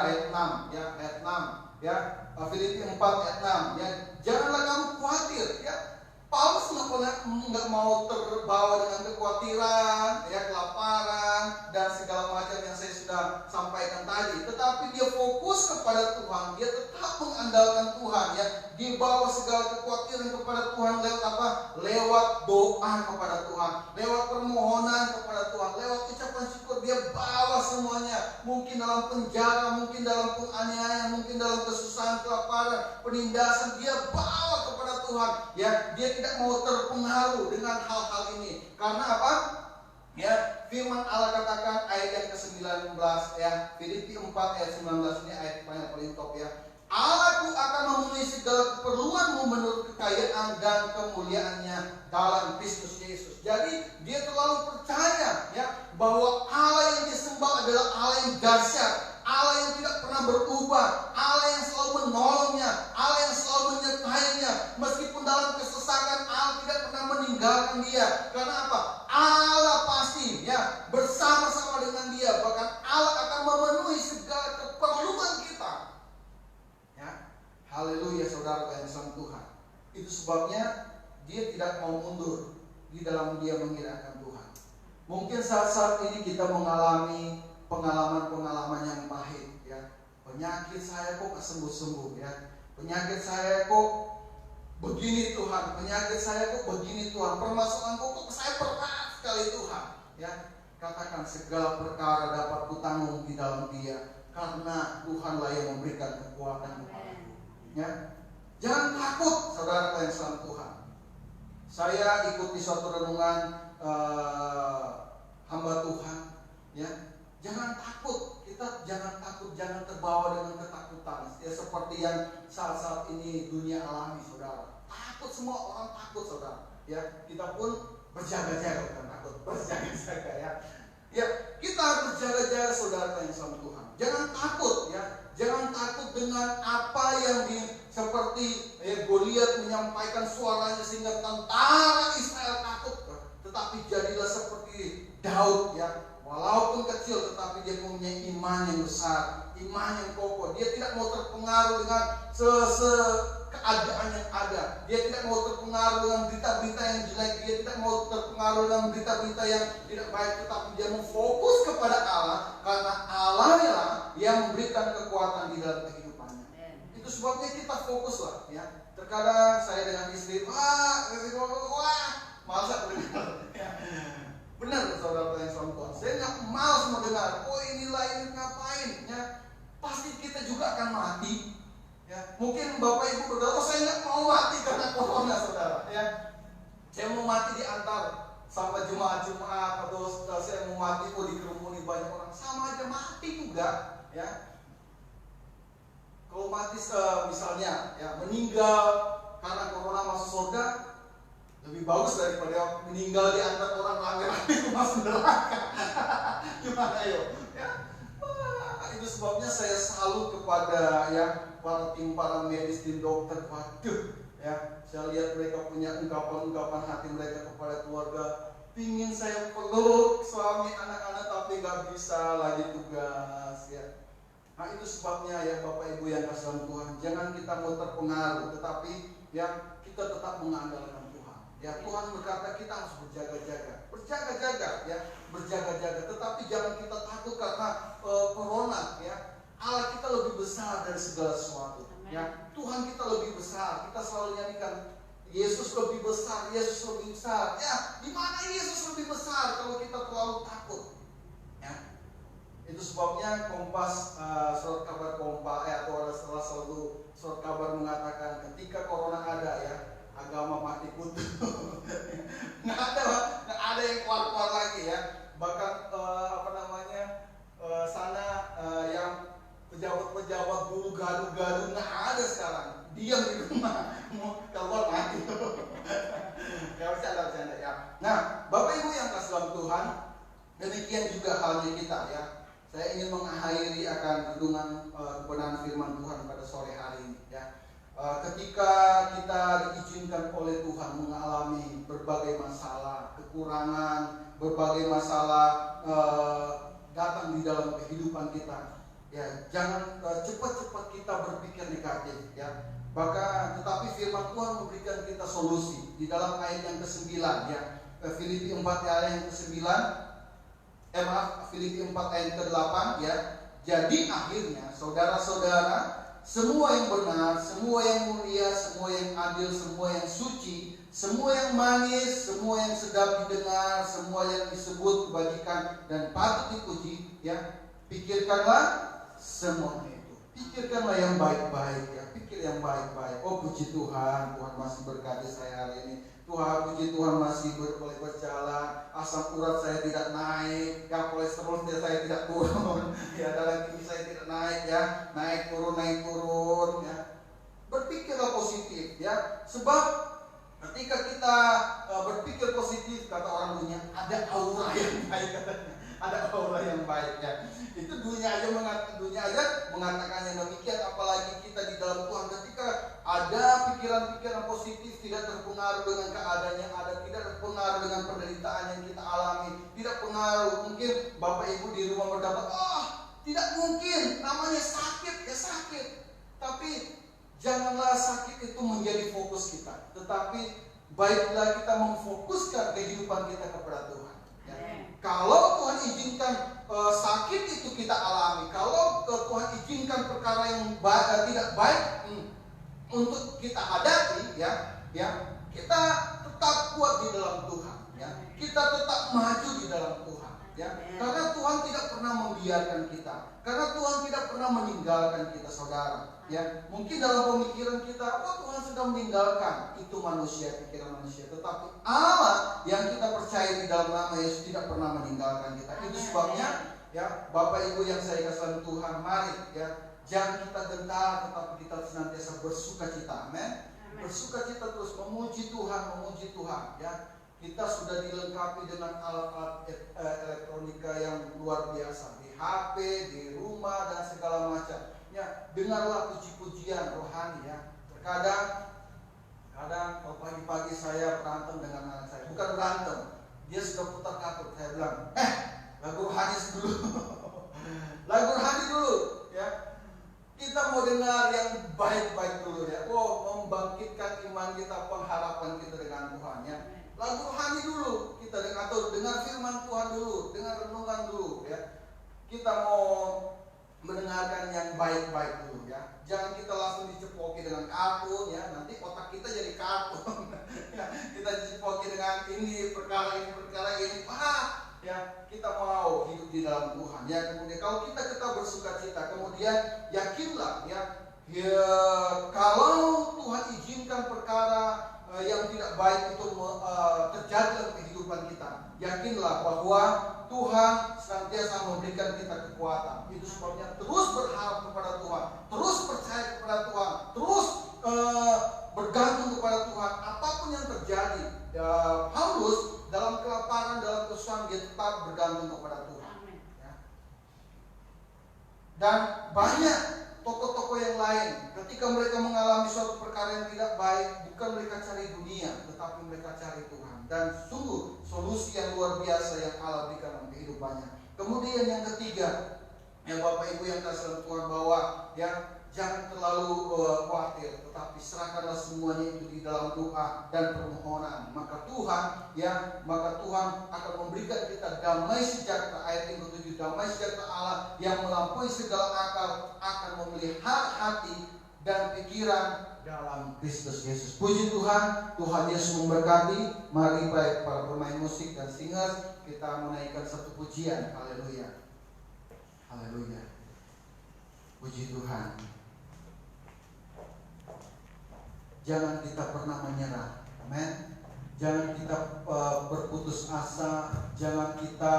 ayat 6, ayat 6, Filipi 4 ayat 6, janganlah kamu khawatir, Paulus nggak mau terbawa dengan kekhawatiran, kelaparan dan segala macam yang saya sudah sampaikan tadi. Tetapi dia fokus kepada Tuhan, dia tetap mengandalkan Tuhan, dia bawa segala kekhawatiran kepada Tuhan lewat apa? Lewat doa kepada Tuhan, lewat permohonan kepada Tuhan, lewat ucapan syukur. Dia bawa semuanya, mungkin dalam penjara, mungkin dalam penganiayaan, mungkin dalam kesusahan, kelaparan, penindasan, dia bawa kepada Tuhan. Dia tidak mau terpengaruh dengan hal-hal ini. Karena apa? Firman Allah katakan ayat yang ke-19, Filipi 4 ayat 19, ini ayat yang paling top. Allahku akan memenuhi segala keperluanmu menurut kekayaan dan kemuliaannya dalam Kristus Yesus. Jadi dia terlalu percaya bahwa Allah yang disembah adalah Allah yang dahsyat, Allah yang tidak pernah berubah, Allah yang selalu menolongnya, Allah yang selalu menyertainya. Meskipun dalam kesesakan, Allah tidak pernah meninggalkan dia. Karena apa? Allah pasti bersama-sama dengan dia. Bahkan Allah akan memenuhi segala keperluan kita. Haleluya, saudara yang sama Tuhan. Itu sebabnya dia tidak mau mundur di dalam dia mengirahkan Tuhan. Mungkin saat-saat ini kita mengalami pengalaman-pengalaman yang pahit, penyakit saya kok sembuh-sembuh, penyakit saya kok begini Tuhan, penyakit saya kok begini Tuhan, permasalahan kok saya berat sekali Tuhan. Katakan segala perkara dapat kutanggung di dalam dia, karena Tuhanlah yang memberikan kekuatan kepadaku. Jangan takut, saudara yang salam Tuhan. Saya ikuti suatu renungan hamba Tuhan, jangan takut, kita jangan takut, jangan terbawa dengan ketakutan. Seperti yang saat-saat ini dunia alami, saudara. Takut, semua orang takut, saudara. Kita pun berjaga-jaga, bukan takut, berjaga-jaga. Kita harus berjaga-jaga, saudara yang sama Tuhan. Jangan takut, jangan takut dengan apa yang seperti Goliat menyampaikan suaranya sehingga tentara Israel takut. Tetapi jadilah seperti Daud, walaupun kecil tetapi dia mempunyai iman yang besar, iman yang kokoh. Dia tidak mau terpengaruh dengan keadaan yang ada. Dia tidak mau terpengaruh dengan berita-berita yang jelek. Dia tidak mau terpengaruh dengan berita-berita yang tidak baik. Tetapi dia memfokus kepada Allah, karena Allah lah yang memberikan kekuatan di dalam kehidupannya. Itu sebabnya kita fokuslah. Terkadang saya dengan istri, masa mendengar. Benar, saudara yang sama Tuhan. Saya nggak malas mendengar. Inilah ini ngapain? Pasti kita juga akan mati. Mungkin Bapak Ibu berkata, saya nggak mau mati karena corona, saudara. Saya mau mati diantar sama jemaat-jemaat, atau saya mau mati dikerumuni banyak orang. Sama aja mati juga. Kalau mati misalnya meninggal karena corona masuk surga, lebih bagus daripada meninggal diantar orang rame-rame masuk neraka. Gimana yuk? Itu sebabnya saya salut kepada para medis, tim dokter. Waduh, saya lihat mereka punya ungkapan-ungkapan hati mereka kepada keluarga. Pingin saya peluk suami, anak-anak, tapi nggak bisa lagi tugas. Itu sebabnya Bapak Ibu yang kasih Tuhan, jangan kita mau terpengaruh, tetapi kita tetap mengandalkan Tuhan. Tuhan berkata kita harus berjaga-jaga, berjaga-jaga. Tetapi jangan kita takut karena corona. Allah kita lebih besar dari segala sesuatu. Tuhan kita lebih besar. Kita selalu nyanyikan Yesus lebih besar, Yesus lebih besar. Di mana Yesus lebih besar kalau kita terlalu takut? Itu sebabnya Kompas, surat kabar Kompas atau ada salah satu surat kabar mengatakan ketika corona ada, agama mati kutu. nggak ada yang keluar lagi. Bahkan sana yang pejabat-pejabat guru gaduh-gaduh nggak ada sekarang. Diam di rumah, mau keluar mati. Gak bercanda. Nah, Bapak Ibu yang kasih dalam Tuhan, demikian juga halnya kita. Saya ingin mengakhiri akan renungan kebenaran firman Tuhan pada sore hari ini ya. Ketika kita diizinkan oleh Tuhan mengalami berbagai masalah, kekurangan, berbagai masalah datang di dalam kehidupan kita, ya jangan cepat-cepat kita berpikir negatif ya. Tetapi firman Tuhan memberikan kita solusi di dalam ayat yang ke-9 ya. Filipi 4 ayat yang ke-9. Filipi 4 ayat ke-8 ya. Jadi akhirnya saudara-saudara, semua yang benar, semua yang mulia, semua yang adil, semua yang suci, semua yang manis, semua yang sedap didengar, semua yang disebut kebajikan dan patut dipuji ya, pikirkanlah semuanya itu. Pikirkanlah yang baik-baik ya, pikir yang baik-baik. Oh puji Tuhan, Tuhan masih berkati saya hari ini. Tuhan, puji Tuhan masih boleh berjalan. Asam urat saya tidak naik, ya kolesterol saya tidak turun, ya darah tinggi saya tidak naik ya, naik turun ya. Berpikirlah positif ya, sebab ketika kita berpikir positif, kata orang dunia, ada aura yang baik katanya, ada aura yang baik ya. Itu dunia aja mengatakannya demikian, apalagi kita di dalam Tuhan. Ketika ada pikiran-pikiran positif, tidak terpengaruh dengan keadaan yang ada, tidak terpengaruh dengan penderitaan yang kita alami, tidak pengaruh. Mungkin Bapak Ibu di rumah berkata, tidak mungkin, namanya sakit ya sakit. Tapi janganlah sakit itu menjadi fokus kita, tetapi baiklah kita memfokuskan kehidupan kita kepada Tuhan ya. Kalau Tuhan izinkan sakit itu kita alami, kalau Tuhan izinkan perkara yang tidak baik untuk kita hadapi ya, kita tetap kuat di dalam Tuhan ya. Kita tetap maju di dalam Tuhan ya. Karena Tuhan tidak pernah membiarkan kita. Karena Tuhan tidak pernah meninggalkan kita, saudara ya. Mungkin dalam pemikiran kita, Tuhan sudah meninggalkan, itu manusia, pikiran manusia. Tetapi Allah yang kita percaya di dalam nama Yesus tidak pernah meninggalkan kita. Itu sebabnya ya, Bapak Ibu yang saya kasih Tuhan, mari ya, jangan kita gentar, tetapi kita senantiasa bersuka cita. Amin. Bersuka cita terus, memuji Tuhan ya. Kita sudah dilengkapi dengan alat-alat elektronika yang luar biasa, di HP, di rumah dan segala macam ya. Dengarlah puji-pujian rohani ya. Terkadang kalau pagi-pagi saya berantem dengan anak saya, bukan berantem, dia sudah putar katut, saya bilang, lagu rohani dulu. Lagu rohani dulu ya. Kita mau dengar yang baik-baik dulu ya. Membangkitkan iman kita, pengharapan kita dengan Tuhan ya. Lagu rohani dulu kita dengar firman Tuhan dulu, dengar renungan dulu ya. Kita mau mendengarkan yang baik-baik dulu ya. Jangan kita langsung dicepoki dengan kartun ya. Nanti otak kita jadi kartun. Ya, kita dicepoki dengan perkara ini ya. Kita mau hidup di dalam Tuhan ya. Kemudian kalau kita bersuka cita, kemudian yakinlah ya, kalau Tuhan izinkan perkara yang tidak baik itu terjadi dalam kehidupan kita, yakinlah bahwa Tuhan senantiasa memberikan kita kekuatan. Itu sebabnya terus berharap kepada Tuhan, terus percaya kepada Tuhan, terus bergantung kepada Tuhan. Apapun yang terjadi, Paulus dalam kelaparan, dalam kesusahan, dia tetap bergantung kepada Tuhan ya. Dan banyak tokoh-tokoh yang lain, ketika mereka mengalami suatu perkara yang tidak baik, bukan mereka cari dunia, tetapi mereka cari Tuhan. Dan sungguh solusi yang luar biasa yang Allah berikan dalam kehidupannya. Kemudian yang ketiga, ya Bapak Ibu yang kasih Tuhan, bahwa ya jangan terlalu khawatir, tetapi serahkanlah semuanya itu di dalam doa dan permohonan. Maka Tuhan akan memberikan kita damai sejahtera. Ayat yang ke-7, damai sejahtera Allah yang melampaui segala akal akan memelihara hati dan pikiran dalam Kristus Yesus. Puji Tuhan, Tuhan Yesus memberkati. Mari baik para pemain musik dan singers, kita menaikkan satu pujian. Haleluya. Haleluya. Puji Tuhan. Jangan kita pernah menyerah. Amin. Jangan kita berputus asa. Jangan kita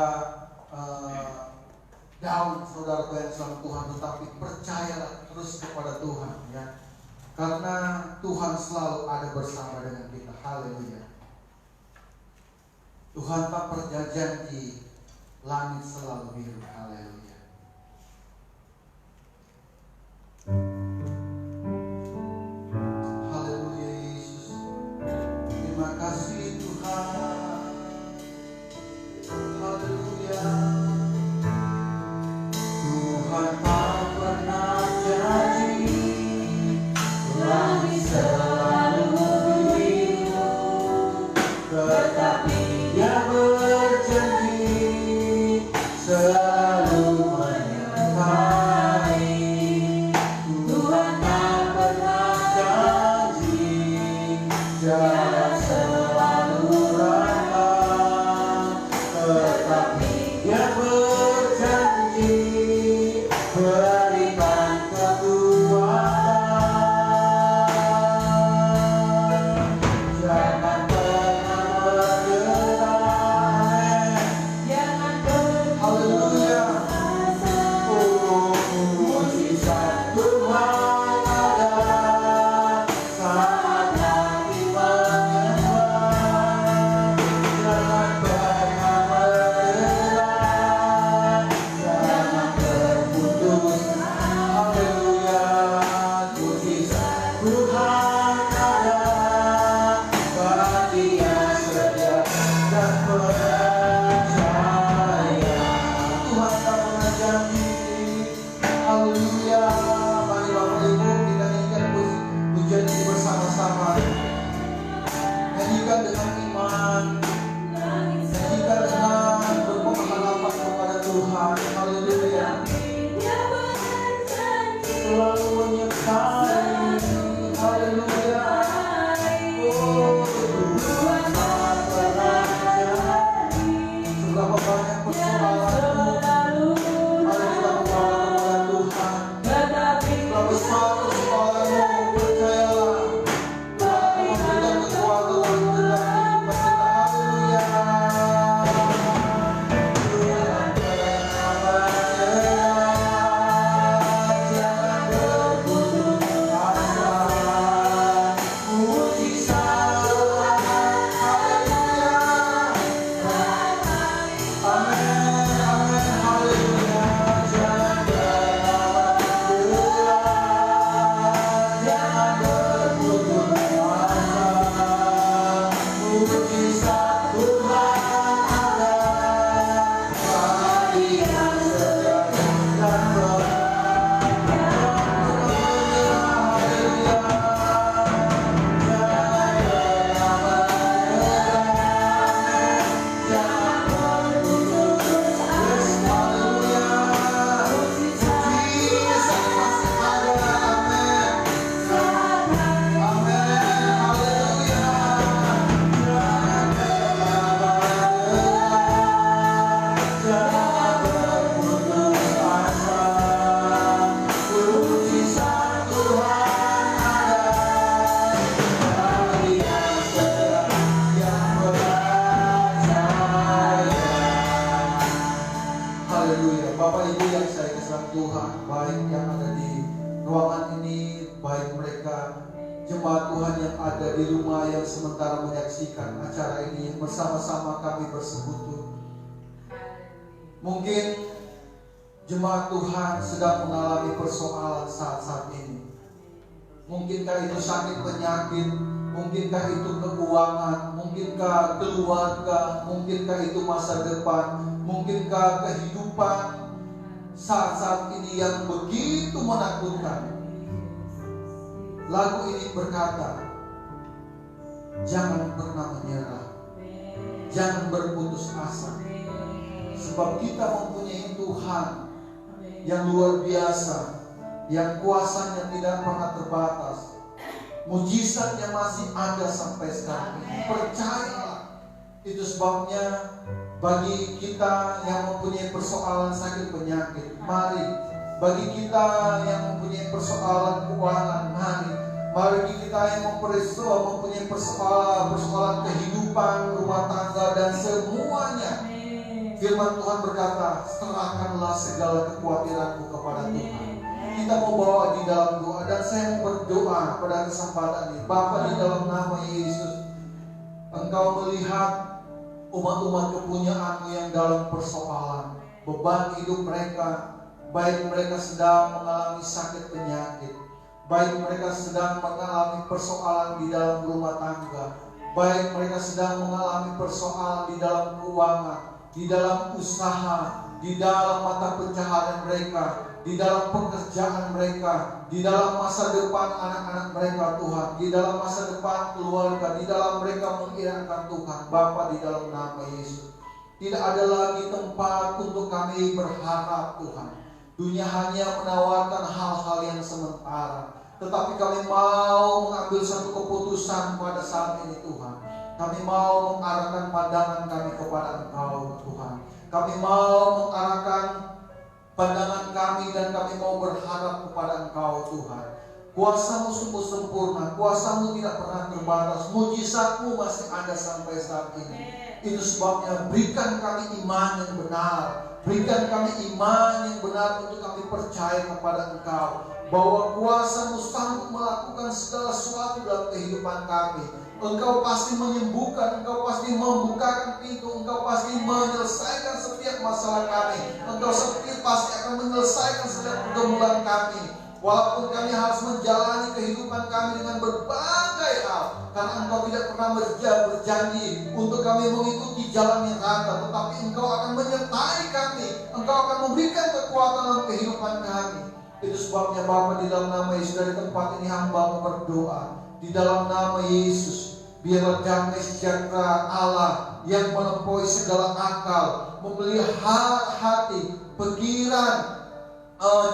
down, saudara yang sama Tuhan. Tetapi percayalah terus kepada Tuhan ya. Karena Tuhan selalu ada bersama dengan kita. Haleluya. Tuhan tak berjanji langit selalu biru. Haleluya. Tuhan yang ada di rumah yang sementara menyaksikan acara ini, yang bersama-sama kami bersekutu. Mungkin jemaat Tuhan sedang mengalami persoalan saat-saat ini. Mungkinkah itu sakit penyakit, mungkinkah itu keuangan, mungkinkah keluarga, mungkinkah itu masa depan, mungkinkah kehidupan saat-saat ini yang begitu menakutkan. Lagu ini berkata, jangan pernah menyerah, jangan berputus asa, sebab kita mempunyai Tuhan yang luar biasa, yang kuasanya tidak pernah terbatas, mujizatnya masih ada sampai sekarang. Percayalah. Itu sebabnya bagi kita yang mempunyai persoalan sakit penyakit, mari. Bagi kita yang mempunyai persoalan keuangan, mari kita yang mempunyai persoalan kehidupan, rumah tangga dan semuanya. Firman Tuhan berkata, serahkanlah segala kekhawatiranmu kepada Tuhan. Kita mau bawa di dalam doa, dan saya mau berdoa pada kesempatan ini. Bapa, di dalam nama Yesus, Engkau melihat umat-umat kepunyaanmu yang dalam persoalan, beban hidup mereka. Baik mereka sedang mengalami sakit penyakit, baik mereka sedang mengalami persoalan di dalam rumah tangga, baik mereka sedang mengalami persoalan di dalam keuangan, di dalam usaha, di dalam mata pencaharian mereka, di dalam pekerjaan mereka, di dalam masa depan anak-anak mereka Tuhan, di dalam masa depan keluarga, di dalam mereka mengirangkan Tuhan. Bapa, di dalam nama Yesus, tidak ada lagi tempat untuk kami berharap Tuhan. Dunia hanya menawarkan hal-hal yang sementara, tetapi kami mau mengambil satu keputusan pada saat ini Tuhan. Kami mau mengarahkan pandangan kami kepada Engkau Tuhan. Kami mau mengarahkan pandangan kami dan kami mau berharap kepada Engkau Tuhan. Kuasa-Mu sungguh sempurna, Kuasa-Mu tidak pernah terbatas, mujizat-Mu masih ada sampai saat ini. Itu sebabnya berikan kami iman yang benar, berikan kami iman yang benar untuk kami percaya kepada Engkau, bahwa Kuasa-Mu sanggup melakukan segala sesuatu dalam kehidupan kami. Engkau pasti menyembuhkan, Engkau pasti membukakan pintu, Engkau pasti menyelesaikan setiap masalah kami, Engkau pasti akan menyelesaikan setiap pergumulan kami. Walaupun kami harus menjalani kehidupan kami dengan berbagai hal, karena Engkau tidak pernah berjanji untuk kami mengikuti jalan yang rata, tetapi Engkau akan menyertai kami, Engkau akan memberikan kekuatan dalam kehidupan kami. Itu sebabnya Bapa, di dalam nama Yesus, dari tempat ini hamba-Mu berdoa, di dalam nama Yesus, biarlah damai sejahtera Allah yang melampaui segala akal memelihara hati, pikiran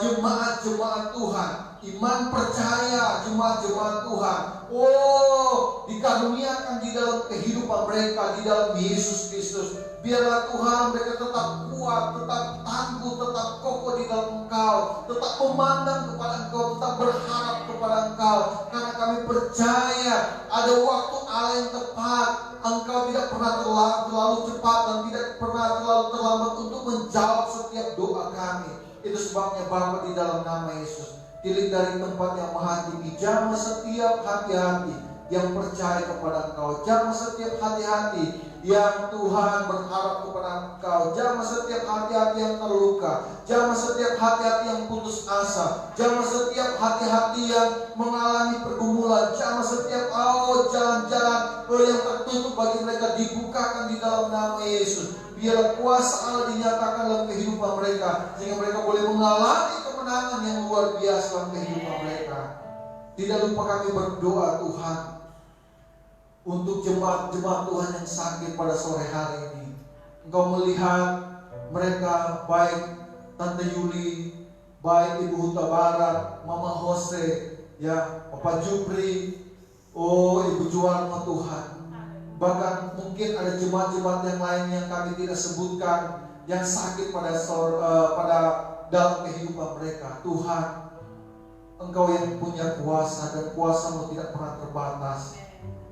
jemaat-jemaat Tuhan, iman percaya jemaat-jemaat Tuhan. Oh, dikaruniakan di dalam kehidupan mereka di dalam Yesus Kristus. Biarlah Tuhan mereka tetap kuat, tetap tangguh, tetap kokoh di dalam Engkau, tetap memandang kepada Engkau, tetap berharap kepada Engkau. Karena kami percaya ada waktu Allah yang tepat. Engkau tidak pernah terlalu cepat dan tidak pernah terlalu terlambat untuk menjawab setiap doa kami. Itu sebabnya Bapa, di dalam nama Yesus, tilik dari tempat yang maha tinggi, jamah setiap hati-hati yang percaya kepada Engkau, jamah setiap hati-hati yang Tuhan berharap kepada Engkau, jamah setiap hati-hati yang terluka, jamah setiap hati-hati yang putus asa, jamah setiap hati-hati yang mengalami pergumulan, jamah setiap jalan-jalan yang tertutup bagi mereka dibukakan di dalam nama Yesus. Biarlah kuasa Allah dinyatakan dalam kehidupan mereka, sehingga mereka boleh mengalami kemenangan yang luar biasa dalam kehidupan mereka. Tidak lupa kami berdoa Tuhan untuk jemaat-jemaat Tuhan yang sakit pada sore hari ini. Engkau melihat mereka, baik Tante Yuli, baik Ibu Huta Barat, Mama Jose, ya, Bapak Jupri, Ibu Juwarno Tuhan. Bahkan mungkin ada jemaat-jemaat yang lain yang kami tidak sebutkan yang sakit pada dalam kehidupan mereka. Tuhan, Engkau yang punya kuasa dan kuasa-Mu tidak pernah terbatas.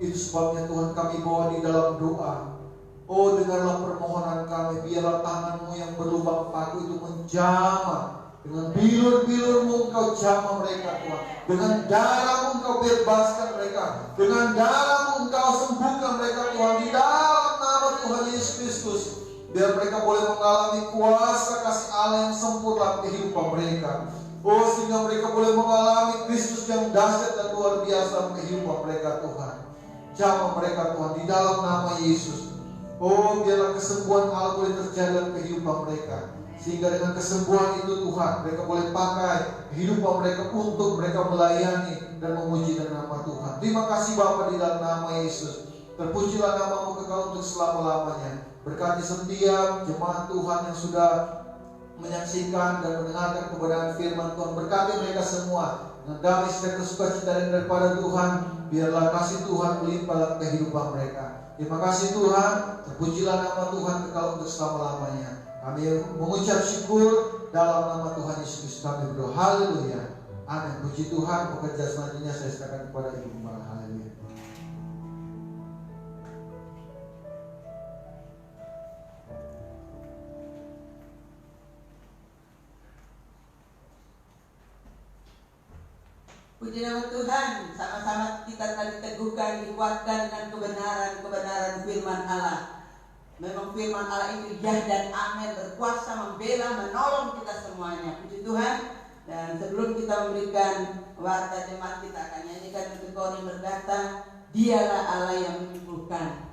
Itu sebabnya Tuhan kami bawa di dalam doa. Oh, dengarlah permohonan kami, biarlah tangan-Mu yang berlubang paku itu menjamah Dengan bilur-bilur-Mu Engkau jamah mereka Tuhan. Dengan darah-Mu Engkau bebaskan mereka. Dengan darah-Mu Engkau sembuhkan mereka Tuhan. Di dalam nama Tuhan Yesus Kristus. Biar mereka boleh mengalami kuasa kasih Allah yang sempurna kehidupan mereka. Oh, sehingga mereka boleh mengalami Kristus yang dahsyat dan luar biasa kehidupan mereka Tuhan. Jamah mereka Tuhan di dalam nama Yesus. Oh, biarlah kesembuhan Allah boleh terjadi dalam kehidupan mereka. Sehingga dengan kesembuhan itu Tuhan, mereka boleh pakai kehidupan mereka untuk mereka melayani dan memuji nama Tuhan. Terima kasih Bapa di dalam nama Yesus. Terpujilah nama-Mu kekal untuk selama-lamanya. Berkati setiap jemaat Tuhan yang sudah menyaksikan dan mendengarkan kebenaran firman Tuhan. Berkati mereka semua dengan damai sejahtera sukacita daripada Tuhan. Biarlah kasih Tuhan melimpah dalam kehidupan mereka. Terima kasih Tuhan. Terpujilah nama Tuhan kekal untuk selama-lamanya. Kami mengucap syukur dalam nama Tuhan Yesus Kristus kami berdoa. Haleluya. Amin. Puji Tuhan. Pekerjaan selanjutnya saya serahkan kepada Ibu Gembala. Haleluya. Puji nama Tuhan, sama-sama kita tadi teguhkan, dikuatkan dengan kebenaran firman Allah. Memang firman Allah itu ya dan amin, berkuasa membela, menolong kita semuanya. Puji Tuhan. Dan sebelum kita memberikan warta jemaat, kita akan nyanyikan untuk kor yang berkata, Dialah Allah yang menyembuhkan.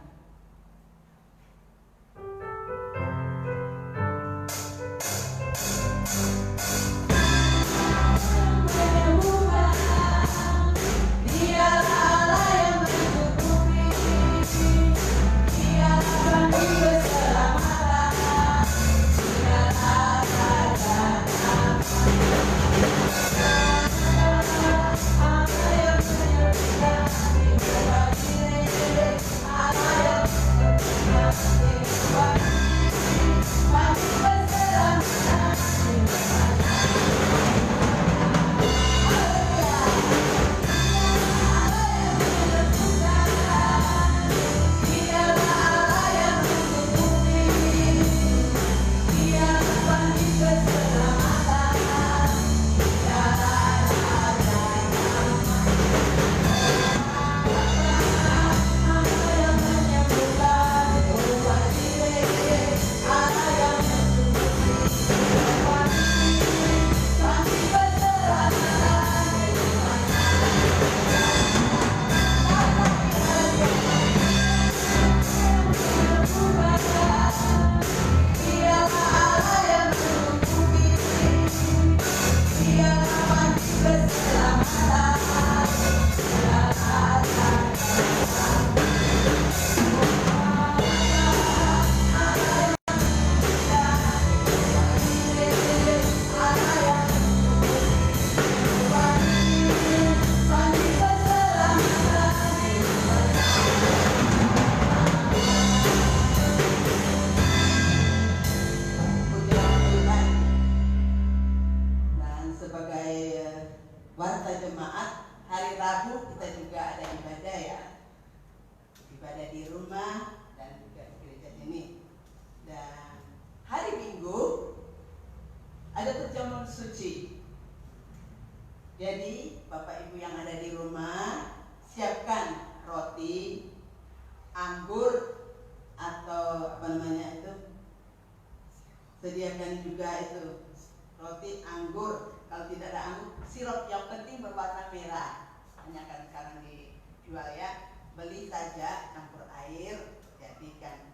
Jadi Bapak Ibu yang ada di rumah, siapkan roti, anggur, atau sediakan juga itu roti, anggur. Kalau tidak ada anggur, sirup yang penting berwarna merah. Hanya kan sekarang dijual ya. Beli saja, campur air, jadikan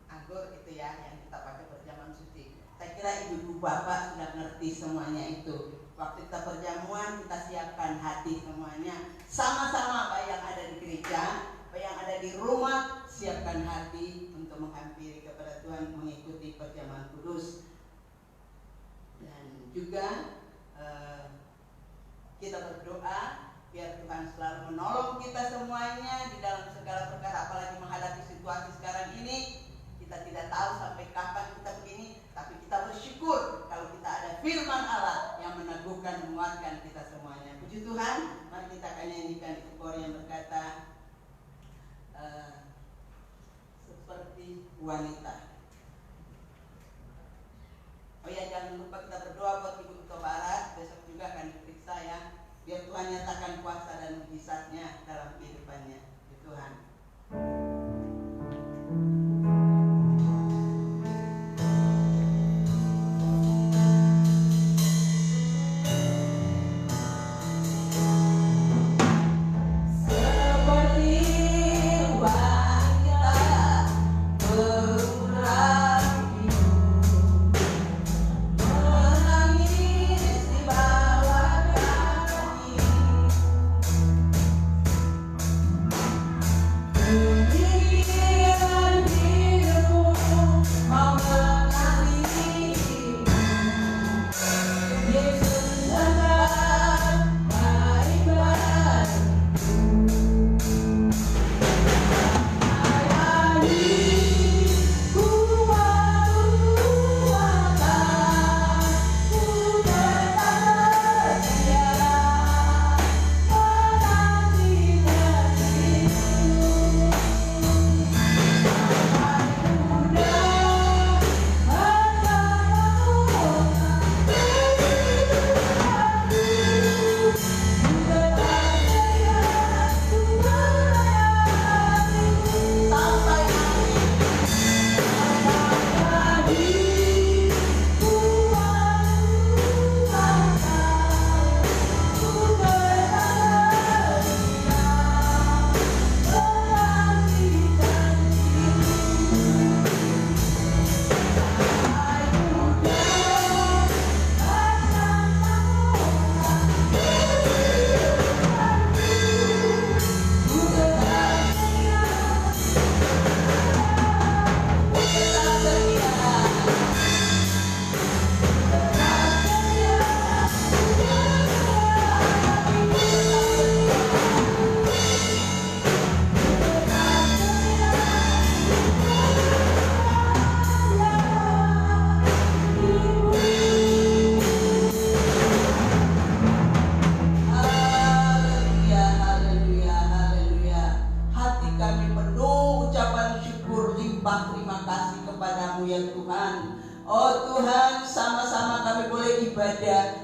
anggur itu ya yang kita pakai perjamuan suci. Saya kira ibu-ibu bapak sudah ngerti semuanya itu. Waktu kita perjamuan, kita siapkan hati semuanya. Sama-sama baik yang ada di gereja, baik yang ada di rumah, siapkan hati untuk menghampiri kepada Tuhan, mengikuti perjamuan kudus. Dan juga kita berdoa biar Tuhan selalu menolong kita semuanya di dalam segala perkara, apalagi menghadapi situasi sekarang ini. Kita tidak tahu sampai kapan kita begini, tapi kita bersyukur kalau kita ada firman Allah yang meneguhkan, menguatkan kita semuanya. Puji Tuhan. Mari kita akan nyanyikan itu kor yang berkata seperti wanita. Oh ya, jangan lupa kita dalam kehidupannya. Ya Tuhan.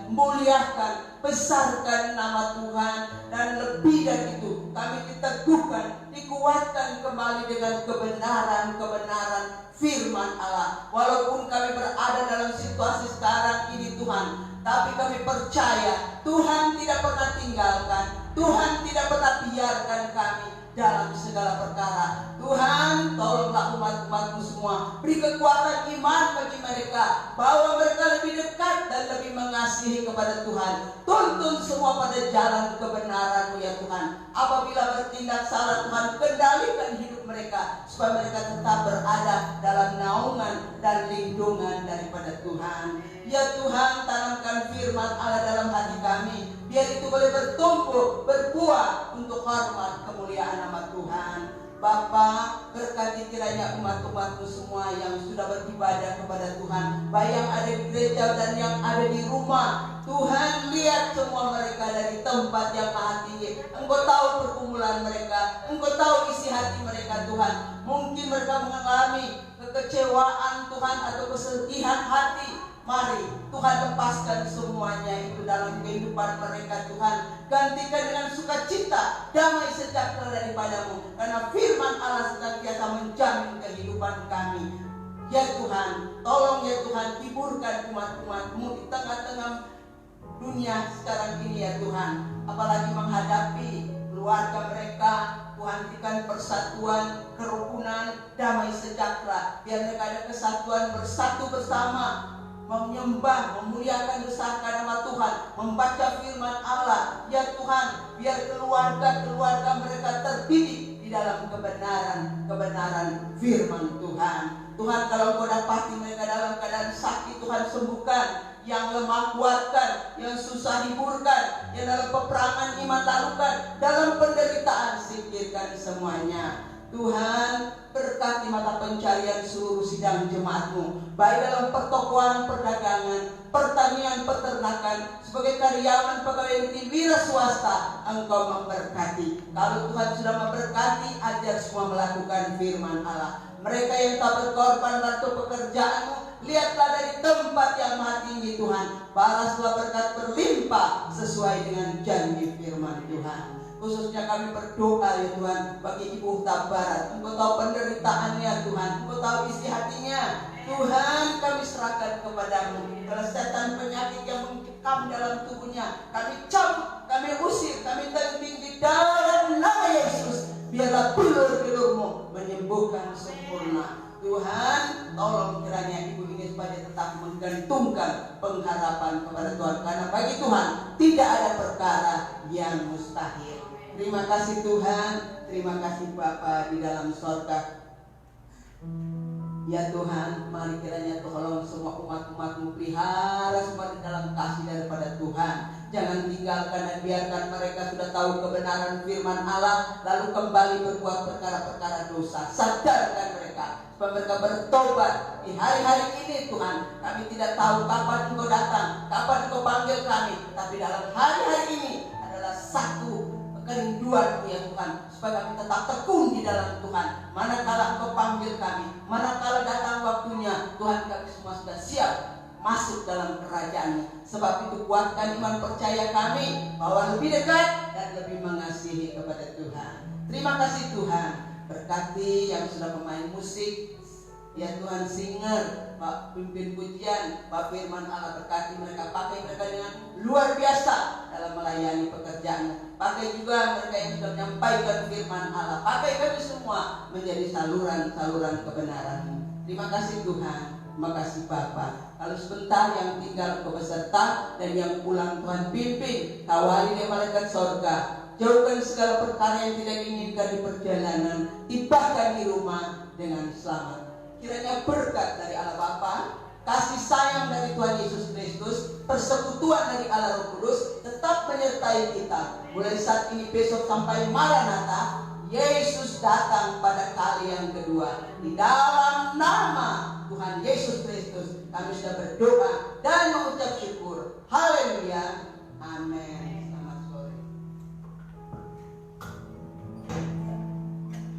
Muliakan, besarkan nama Tuhan, dan lebih dari itu kami diteguhkan, dikuatkan kembali dengan kebenaran firman Allah. Walaupun kami berada dalam situasi sekarang ini Tuhan, tapi kami percaya Tuhan tidak pernah tinggalkan, Tuhan tidak pernah biarkan kami dalam segala perkara. Tuhan, tolonglah umat-umat-Mu semua, beri kekuatan iman bagi mereka, bahwa mereka lebih dekat dan lebih mengasihi kepada Tuhan. Tuntun semua pada jalan kebenaran-Mu ya Tuhan. Apabila bertindak salah Tuhan, kendalikan hidup mereka, supaya mereka tetap berada dalam naungan dan lindungan daripada Tuhan. Ya Tuhan, tanamkan firman Allah dalam hati kami, biar itu boleh bertumbuh, berbuah untuk hormat kemuliaan nama Tuhan. Bapa, berkati kiranya umat-umat-Mu semua yang sudah beribadah kepada Tuhan, baik yang ada di gereja dan yang ada di rumah. Tuhan, lihat semua mereka dari tempat yang maha tinggi. Engkau tahu pergumulan mereka, Engkau tahu isi hati mereka Tuhan. Mungkin mereka mengalami kekecewaan Tuhan atau kesedihan hati. Mari Tuhan lepaskan semuanya itu dalam kehidupan mereka Tuhan. Gantikan dengan sukacita, damai sejahtera daripada-Mu, karena firman Allah senantiasa menjamin kehidupan kami. Ya Tuhan, tolong ya Tuhan, hiburkan umat-umat-Mu di tengah-tengah dunia sekarang ini ya Tuhan. Apalagi menghadapi keluarga mereka, Tuhan berikan persatuan, kerukunan, damai sejahtera. Biar mereka ada kesatuan, bersatu bersama, menyembah, memuliakan, besarkan nama Tuhan, membaca firman Allah. Ya Tuhan, biar keluarga-keluarga mereka terdidik di dalam kebenaran firman Tuhan. Tuhan, kalau Kau dapati mereka dalam keadaan sakit, Tuhan sembuhkan. Yang lemah kuatkan, yang susah hiburkan, yang dalam peperangan iman lakukan, dalam penderitaan singkirkan semuanya. Tuhan, berkati mata pencarian seluruh sidang jemaat-Mu, baik dalam pertokoan, perdagangan, pertanian, peternakan, sebagai karyawan, pegawai negeri, wira swasta. Engkau memberkati. Kalau Tuhan sudah memberkati, ajar semua melakukan firman Allah. Mereka yang tak berkorban waktu pekerjaan-Mu, lihatlah dari tempat yang maha tinggi Tuhan, balaslah berkat berlimpah sesuai dengan janji firman Tuhan. Khususnya kami berdoa ya Tuhan bagi Ibu Huta Barat. Engkau tahu penderitaannya Tuhan, Engkau tahu isi hatinya. Tuhan, kami serahkan kepadamu. Kalau setan penyakit yang mencekam dalam tubuhnya, kami cabut, kami usir, kami tanding di dalam nama Yesus. Biarlah bilur-bilurmu menyembuhkan sempurna. Tuhan, tolong kiranya ibu ini supaya tetap menggantungkan pengharapan kepada Tuhan. Karena bagi Tuhan tidak ada perkara yang mustahil. Terima kasih Tuhan, terima kasih Bapa di dalam sorga. Ya Tuhan, mari kiranya tolong semua umat-umat-Mu pelihara semua di dalam kasih daripada Tuhan. Jangan tinggalkan dan biarkan mereka sudah tahu kebenaran firman Allah, lalu kembali berbuat perkara-perkara dosa. Sadarkan mereka supaya mereka bertobat di hari-hari ini Tuhan. Kami tidak tahu kapan Engkau datang, kapan Engkau panggil kami, tapi dalam hari-hari ini adalah satu kerinduan ya Tuhan, supaya kami tetap tekun di dalam Tuhan. Manakala Engkau panggil kami, manakala datang waktunya, Tuhan, kami semua sudah siap masuk dalam kerajaan-Mu. Sebab itu kuatkan iman percaya kami bahwa lebih dekat dan lebih mengasihi kepada Tuhan. Terima kasih Tuhan, berkati yang sudah pemain musik, ya Tuhan, singer, Pak pimpin pujian, Pak firman Allah, berkati mereka, pakai mereka dengan luar biasa dalam melayani pekerjaan. Pakai juga mereka yang sudah menyampaikan firman Allah. Pakai kami semua menjadi saluran-saluran kebenaran. Terima kasih Tuhan, terima kasih Bapa. Kalau sebentar yang tinggal Engkau beserta dan yang pulang Tuhan pimpin, kawali oleh malaikat sorga. Jauhkan segala perkara yang tidak diinginkan di perjalanan, tibakan di rumah dengan selamat. Kiranya berkat dari Allah Bapa, kasih sayang dari Tuhan Yesus Kristus, persekutuan dari Allah Roh Kudus tetap menyertai kita mulai saat ini, besok sampai Maranatha. Yesus datang pada kali yang kedua. Di dalam nama Tuhan Yesus Kristus kami sudah berdoa